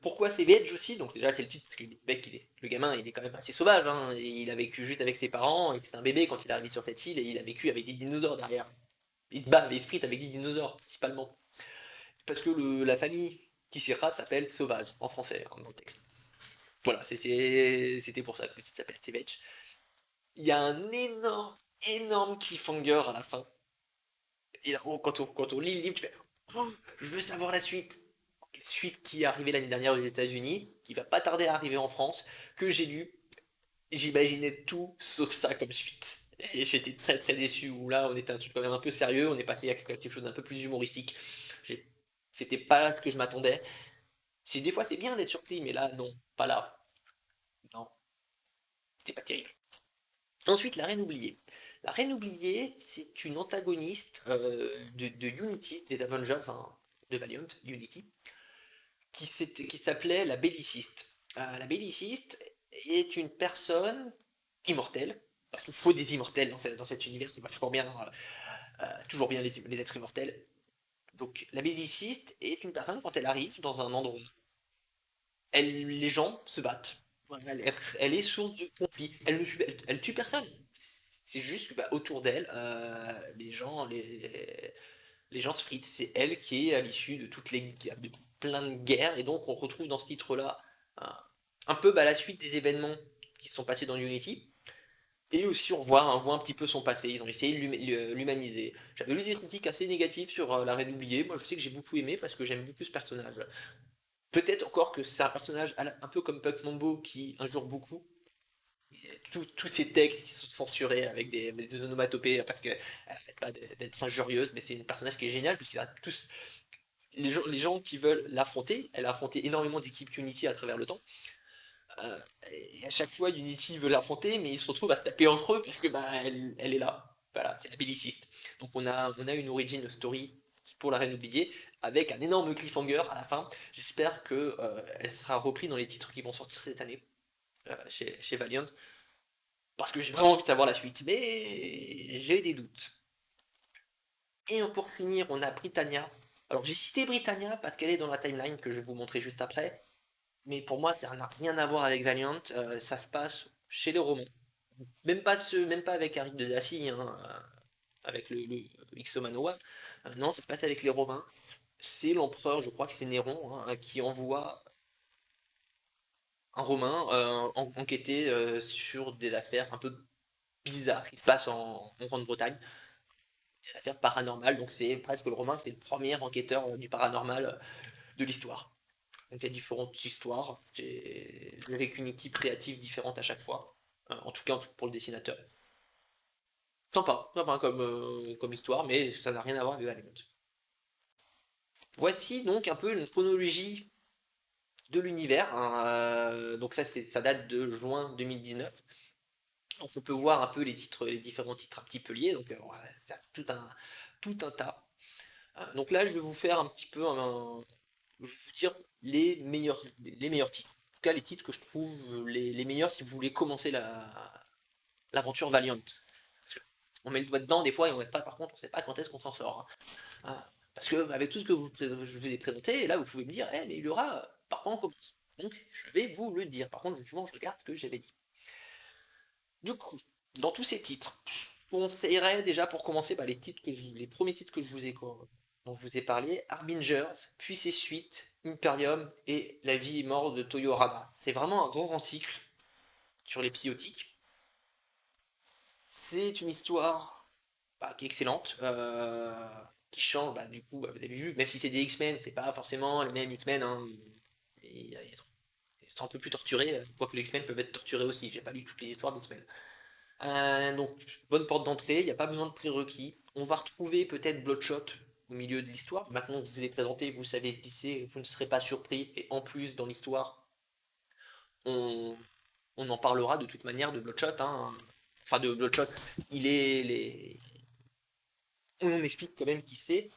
Pourquoi Savage aussi? Donc déjà c'est le titre, parce que le mec, le gamin, il est quand même assez sauvage, hein. Il a vécu juste avec ses parents, il était un bébé quand il est arrivé sur cette île, et il a vécu avec des dinosaures derrière. Il se bat, il se frite avec des dinosaures, principalement. Parce que la famille qui s'y rate s'appelle Sauvage, en français, hein, dans le texte. Voilà, c'était pour ça que le titre s'appelle Savage. Il y a un énorme cliffhanger à la fin. Et là, quand on lit le livre, tu fais oh, je veux savoir la suite. Suite qui est arrivée l'année dernière aux États-Unis, qui va pas tarder à arriver en France, que j'ai lu. J'imaginais tout sauf ça comme suite. Et j'étais très déçu, où là on était un truc quand même un peu sérieux, on est passé à quelque chose d'un peu plus humoristique. C'était pas ce que je m'attendais. Des fois c'est bien d'être surpris, mais là non, pas là. Non, c'était pas terrible. Ensuite, la Reine oubliée. La Reine oubliée, c'est une antagoniste de Unity, des Avengers, hein, de Valiant, Unity, qui s'appelait la Belliciste. La Belliciste est une personne immortelle, parce qu'il faut des immortels dans cet univers, c'est vachement bien, toujours bien les êtres immortels. Donc la Belliciste est une personne, quand elle arrive dans un endroit, les gens se battent. Voilà, elle est source de conflit. Elle tue personne. C'est juste que bah, autour d'elle, les gens se fritent. C'est elle qui est à l'issue de plein de guerres. Et donc on retrouve dans ce titre-là un peu bah, la suite des événements qui sont passés dans Unity. Et aussi on voit un petit peu son passé. Ils ont essayé de l'humaniser. J'avais lu des critiques assez négatives sur La Reine oubliée. Moi je sais que j'ai beaucoup aimé parce que j'aime beaucoup ce personnage. Peut-être encore que c'est un personnage un peu comme Puck Mambo qui injure beaucoup. Tous ces textes qui sont censurés avec des onomatopées parce qu'elle n'arrête pas d'être injurieuse, mais c'est un personnage qui est génial puisqu'ils a tous les gens qui veulent l'affronter. Elle a affronté énormément d'équipes Unity à travers le temps. Et à chaque fois, Unity veut l'affronter, mais ils se retrouvent à se taper entre eux parce que bah elle est là. Voilà, c'est la belliciste. Donc on a une origin story pour la Reine oubliée avec un énorme cliffhanger à la fin. J'espère que elle sera reprise dans les titres qui vont sortir cette année chez Valiant. Parce que j'ai vraiment envie de savoir la suite, mais j'ai des doutes. Et pour finir, on a Britannia. Alors j'ai cité Britannia parce qu'elle est dans la timeline que je vais vous montrer juste après. Mais pour moi, ça n'a rien à voir avec Valiant. Ça se passe chez les Romains. Même pas avec Aric de Dacie, hein, avec le Ixomanoa. Non, ça se passe avec les Romains. C'est l'empereur, je crois que c'est Néron, hein, qui envoie un Romain enquêter sur des affaires un peu bizarres qui se passent en Grande-Bretagne. des affaires paranormales, donc c'est presque le romain, c'est le premier enquêteur du paranormal de l'histoire. Donc il y a différentes histoires, avec une équipe créative différente à chaque fois, en tout cas pour le dessinateur. Sympa, sympa comme histoire, mais ça n'a rien à voir avec Valiant. Voici donc un peu une chronologie de l'univers, hein, donc ça date de juin 2019. Donc on peut voir un peu les titres, les différents titres un petit peu liés, donc on va faire tout un tas. Donc là je vais vous faire un petit peu je vais vous dire les meilleurs titres. En tout cas les titres que je trouve les meilleurs si vous voulez commencer l'aventure Valiant. Parce que on met le doigt dedans des fois et on met pas, par contre on sait pas quand est-ce qu'on s'en sort, hein. Parce que avec tout ce que je vous ai présenté, là vous pouvez me dire, mais il y aura, par contre on commence. Donc je vais vous le dire. Par contre justement je regarde ce que j'avais dit. Du coup, dans tous ces titres, je vous conseillerais déjà pour commencer les premiers titres dont je vous ai parlé, Harbinger, puis ses suites, Imperium et La vie et mort de Toyo Harada. C'est vraiment un grand cycle sur les psychotiques. C'est une histoire qui est excellente, qui change, du coup, vous avez vu, même si c'est des X-Men, c'est pas forcément les mêmes X-Men, hein. Ils sont un peu plus torturés, quoique les X-Men peuvent être torturés aussi, j'ai pas lu toutes les histoires des X-Men. Donc, bonne porte d'entrée, il n'y a pas besoin de prérequis. On va retrouver peut-être Bloodshot au milieu de l'histoire. Maintenant que je vous ai présenté, vous savez qui c'est, vous ne serez pas surpris. Et en plus, dans l'histoire, on, on en parlera de toute manière de Bloodshot, hein. Enfin, de Bloodshot, il est. On explique quand même qui c'est.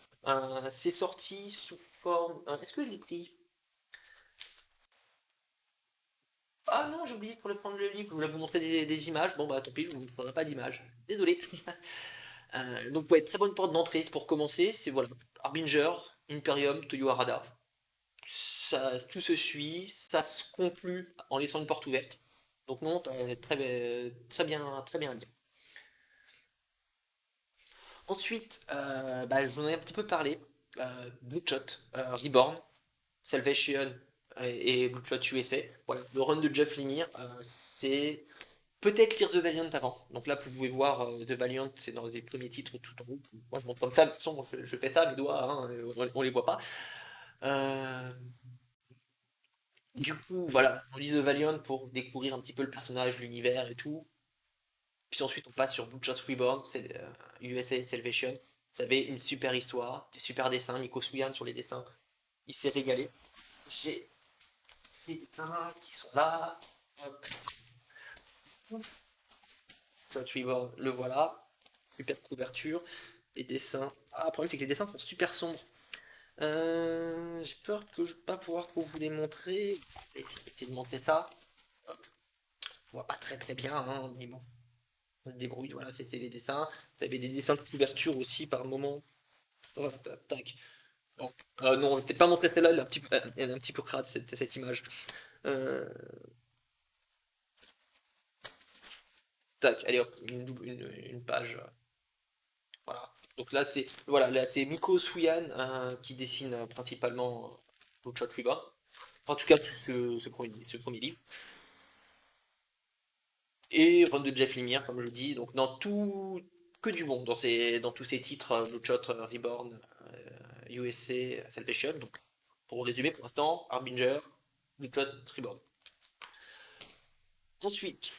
C'est sorti sous forme. Est-ce que je l'ai pris? Ah non, j'ai oublié de prendre le livre. Je voulais vous montrer des images. Bon, bah tant pis, je vous montrerai pas d'images. Désolé. Donc ouais, très bonne porte d'entrée pour commencer, c'est voilà, Harbinger, Imperium, Toyo Harada. Tout se suit, ça se conclut en laissant une porte ouverte. Donc non, très bien à lire. Ensuite, je vous en ai un petit peu parlé. Bloodshot, Reborn, Salvation et Bloodshot USA. Voilà, le run de Jeff Lemire, c'est peut-être lire The Valiant avant. Donc là, vous pouvez voir The Valiant, c'est dans les premiers titres tout en haut. Moi, je montre comme ça. De toute façon, je fais ça, mes doigts, hein, on les voit pas. Euh, du coup, voilà, on lit The Valiant pour découvrir un petit peu le personnage, l'univers et tout. Puis ensuite, on passe sur Bloodshot Reborn, c'est USA Salvation. Vous savez, une super histoire, des super dessins. Miko Suyan sur les dessins, il s'est régalé. J'ai les dessins qui sont là. Hop. Bloodshot Reborn, le voilà. Super couverture. Les dessins. Ah, le problème, c'est que les dessins sont super sombres. J'ai peur que je ne vais pas pouvoir vous les montrer. Je vais essayer de montrer ça. Hop. On voit pas très bien, hein, mais bon. On se débrouille, voilà, c'était les dessins. Vous avez des dessins de couverture aussi par moment. Voilà, tac. Bon. Non, je vais peut-être pas montrer celle-là, elle est un petit peu crade cette image. Euh, Tac, allez hop, une page. Voilà. Donc là c'est Miko Suyan qui dessine principalement Bloodshot Reborn. En tout cas, ce premier livre. Et run de Jeff Lemire, comme je dis. Donc dans tout, que du bon dans tous ces titres, Bloodshot Reborn, USA Salvation. Donc pour résumer pour l'instant, Harbinger, Bloodshot Reborn. Ensuite,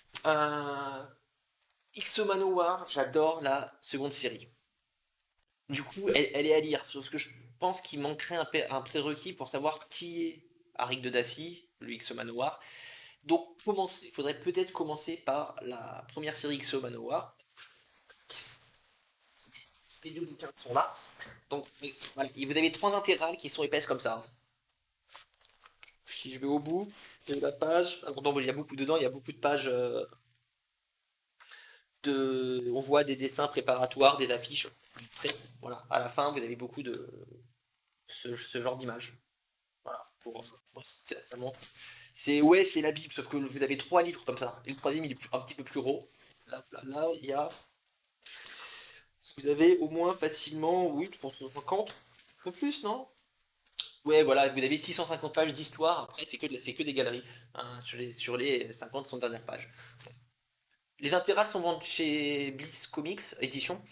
X-Manowar, j'adore la seconde série. Du coup, elle est à lire, sauf que je pense qu'il manquerait un prérequis pour savoir qui est Arik de Dacy, le X-Manowar. Donc, il faudrait peut-être commencer par la première série XO Manowar. Les deux bouquins sont là. Donc, voilà. Et vous avez 3 intégrales qui sont épaisses comme ça. Si je vais au bout de la page. Alors, non, il y a beaucoup dedans, il y a beaucoup de pages. On voit des dessins préparatoires, des affiches. Voilà. À la fin, vous avez beaucoup de ce genre d'image. Voilà. Ça montre. C'est la Bible, sauf que vous avez 3 livres comme ça. Et le troisième, il est un petit peu plus gros. Là, il y a. Vous avez au moins facilement, oui, je pense 50, un peu plus, non? Ouais, voilà, vous avez 650 pages d'histoire, après c'est que des galeries, hein, sur les 50 100 dernières pages. Les intégrales sont vendues chez Bliss Comics Édition.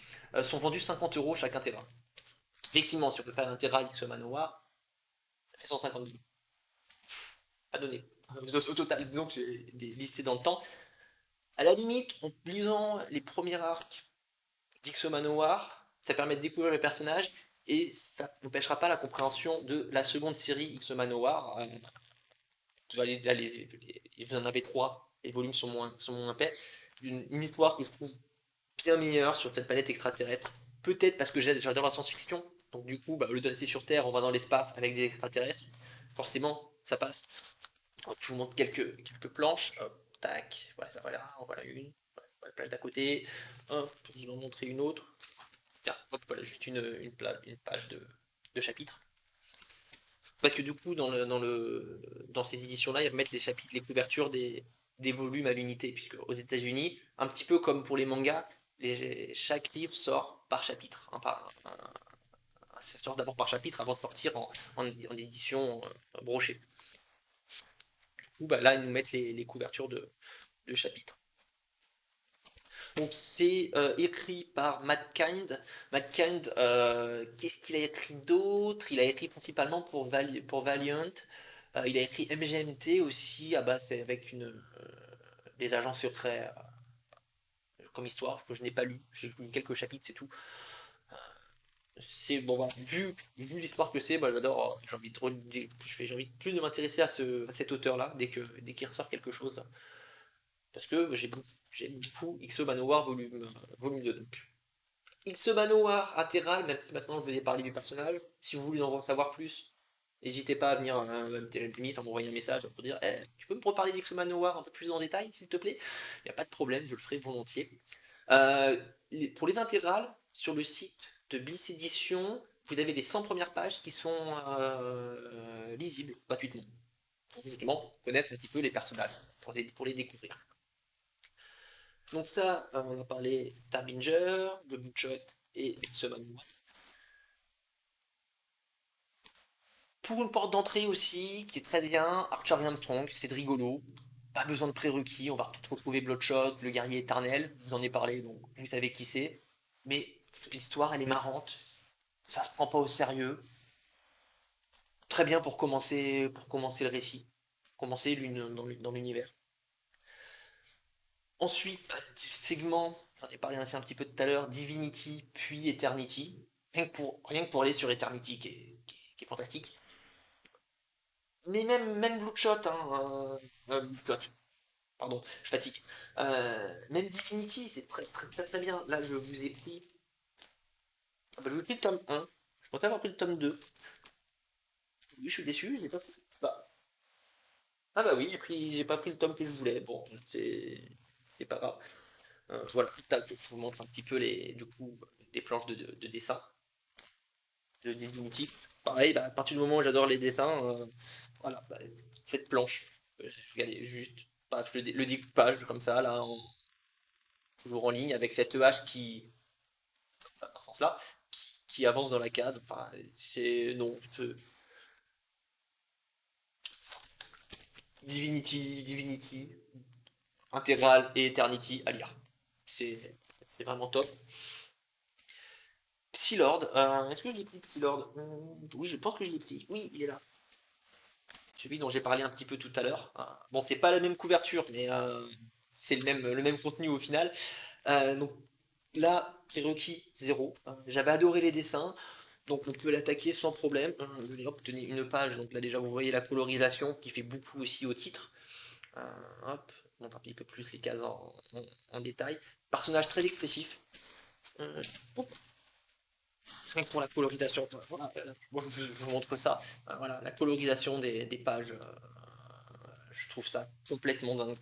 sont vendus 50 € chaque intégrale. Effectivement, si on peut faire l'intégrale X Manowar, ça fait 150 billes. À donner. Au total, disons que c'est listé dans le temps. À la limite, en lisant les premiers arcs d'X Manowar, ça permet de découvrir le personnage et ça n'empêchera pas la compréhension de la seconde série X Manowar. Vous en avez 3, les volumes sont moins épais. Une histoire que je trouve bien meilleure sur cette planète extraterrestre. Peut-être parce que j'adore la science-fiction, donc du coup, au lieu de rester sur Terre, on va dans l'espace avec des extraterrestres. Forcément, ça passe. Donc, je vous montre quelques planches. Hop, tac, voilà une. Voilà la plage d'à côté. Hop, je vais en montrer une autre. Tiens, hop, voilà juste une page de chapitre. Parce que du coup, dans ces éditions-là, ils remettent les chapitres, les couvertures des volumes à l'unité, puisque aux États-Unis, un petit peu comme pour les mangas, chaque livre sort par chapitre, hein, ça sort d'abord par chapitre avant de sortir en édition brochée. Du coup, là, ils nous mettent les couvertures de chapitres. Donc c'est écrit par Matt Kind. Matt Kind, qu'est-ce qu'il a écrit d'autre? Il a écrit principalement pour Valiant. Il a écrit MGMT aussi. Ah bah c'est avec des agents secrets comme histoire que je n'ai pas lu. J'ai lu quelques chapitres, c'est tout. C'est bon, voilà. Vu l'histoire que c'est, j'adore. J'ai envie plus de m'intéresser à cet auteur-là dès qu'il ressort quelque chose. Parce que j'aime beaucoup X Manowar volume 2. Donc. X Manowar intégral, même si maintenant je vous ai parlé du personnage, si vous voulez en savoir plus, n'hésitez pas à venir limite à m'envoyer un message pour dire tu peux me reparler d'X Manowar un peu plus en détail s'il te plaît. Il n'y a pas de problème, je le ferai volontiers. Pour les intégrales, sur le site de Bliss Edition, vous avez les 100 premières pages qui sont lisibles gratuitement. Pour justement connaître un petit peu les personnages, pour les découvrir. Donc ça, on a parlé d'Harbinger, de Bloodshot et de Manowar. Pour une porte d'entrée aussi, qui est très bien, Archer Armstrong, c'est de rigolo. Pas besoin de prérequis, on va peut-être retrouver Bloodshot, le guerrier éternel, je vous en ai parlé, donc vous savez qui c'est. Mais l'histoire, elle est marrante, ça se prend pas au sérieux. Très bien pour commencer le récit, commencer dans l'univers. Ensuite, segment, j'en ai parlé un petit peu tout à l'heure, Divinity puis Eternity. Rien que pour aller sur Eternity qui est fantastique. Mais même Bloodshot, Bloodshot, pardon, je fatigue. Même Divinity, c'est très bien. Là, je vous ai pris. Je vous ai pris le tome 1. Je pensais avoir pris le tome 2. Oui, je suis déçu, j'ai pas pris. Ah bah oui, j'ai pas pris le tome que je voulais. Bon, c'est pas grave. Voilà, tac, je vous montre un petit peu des planches de dessin de Divinity. Pareil, à partir du moment où j'adore les dessins, voilà, cette planche, regardez, juste, paf, le découpage comme ça, là, toujours en ligne, avec cette hache dans ce sens-là, qui avance dans la case. Enfin, non, Divinity, Intégral et Eternity à lire. C'est vraiment top. Psylord, est-ce que je l'ai pris Psylord? Oui, je pense que je l'ai pris. Oui, il est là. Celui dont j'ai parlé un petit peu tout à l'heure. Bon, c'est pas la même couverture, mais c'est le même contenu au final. Donc là, prérequis 0. J'avais adoré les dessins, donc on peut l'attaquer sans problème. Hop, tenez une page, donc là déjà vous voyez la colorisation qui fait beaucoup aussi au titre. Hop, je montre un petit peu plus les cases en détail. Personnage très expressif. Rien que pour la colorisation. Voilà, moi, je vous montre ça. Voilà, la colorisation des pages. Je trouve ça complètement dingue.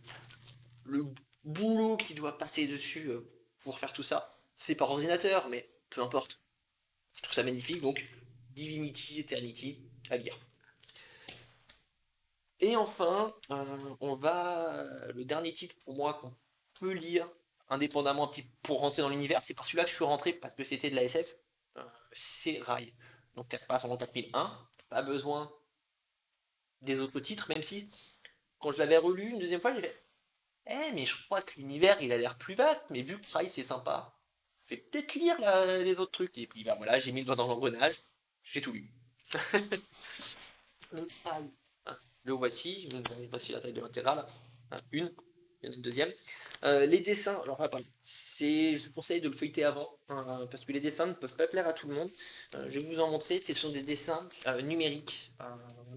Le boulot qui doit passer dessus pour faire tout ça, c'est par ordinateur, mais peu importe. Je trouve ça magnifique, donc Divinity, Eternity, à lire. Et enfin, le dernier titre pour moi qu'on peut lire indépendamment un petit pour rentrer dans l'univers, c'est par celui-là que je suis rentré parce que c'était de la SF, c'est Rai. Donc ça se passe en 4001, pas besoin des autres titres, même si quand je l'avais relu une deuxième fois, j'ai fait mais je crois que l'univers il a l'air plus vaste, mais vu que Rai c'est sympa, vais peut-être lire les autres trucs. Et puis, bah voilà, j'ai mis le doigt dans l'engrenage, j'ai tout lu. Le voici, voici la taille de l'intégrale. Une, il y en a une deuxième. Les dessins, alors là, pardon, je vous conseille de le feuilleter avant, parce que les dessins ne peuvent pas plaire à tout le monde. Je vais vous en montrer, ce sont des dessins numériques.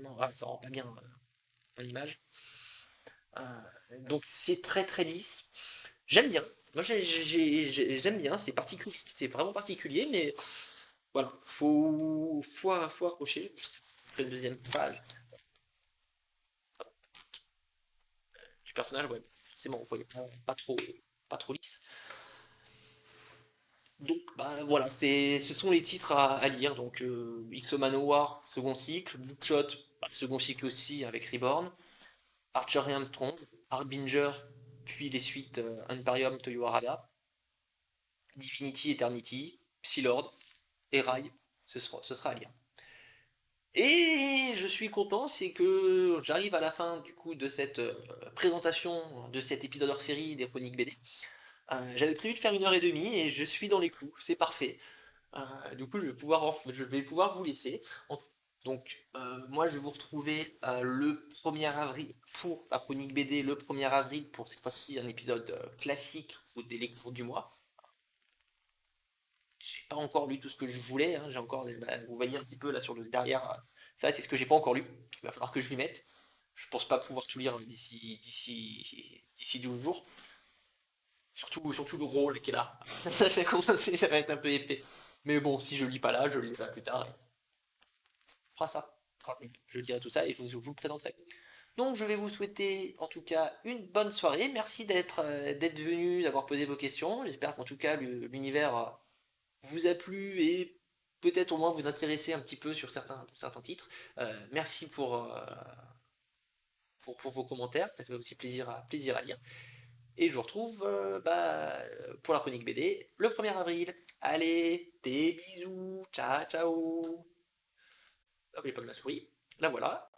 Non, ça rend pas bien en image. Donc c'est très très lisse. J'aime bien. Moi j'aime bien, c'est particulier, c'est vraiment particulier, mais voilà, faut accrocher. Je ferai une deuxième page du personnage, ouais, forcément, vous voyez pas trop lisse. Donc bah voilà, ce sont les titres à lire. Donc XO Manowar, second cycle, Bookshot, second cycle aussi avec Reborn, Archer et Armstrong, Harbinger, puis les suites Imperium, Toyo Harada, Divinity, Eternity, Psylord et Rai, ce sera à lire. Et je suis content, c'est que j'arrive à la fin du coup de cette présentation de cet épisode hors série des chroniques BD. J'avais prévu de faire 1h30 et je suis dans les clous, c'est parfait. Du coup, je vais pouvoir vous laisser. Donc, moi, je vais vous retrouver le 1er avril pour la chronique BD, le 1er avril pour cette fois-ci un épisode classique ou des lectures du mois. J'ai pas encore lu tout ce que je voulais, hein, j'ai encore, vous voyez un petit peu là sur le derrière, ça c'est ce que j'ai pas encore lu. Il va falloir que je m'y mette. Je pense pas pouvoir tout lire d'ici 12 jours. Surtout le gros là, qui est là. Ça fait commencer, ça va être un peu épais. Mais bon, si je lis pas là, je le lirai plus tard. On fera ça. Je dirai tout ça et je vous le présenterai. Donc je vais vous souhaiter en tout cas une bonne soirée. Merci d'être venu, d'avoir posé vos questions. J'espère qu'en tout cas l'univers vous a plu et peut-être au moins vous intéresser un petit peu sur certains titres. Merci pour vos commentaires, ça fait aussi plaisir à lire. Et je vous retrouve pour la chronique BD le 1er avril. Allez, des bisous, ciao ciao. Hop, j'ai pas de ma souris, la voilà.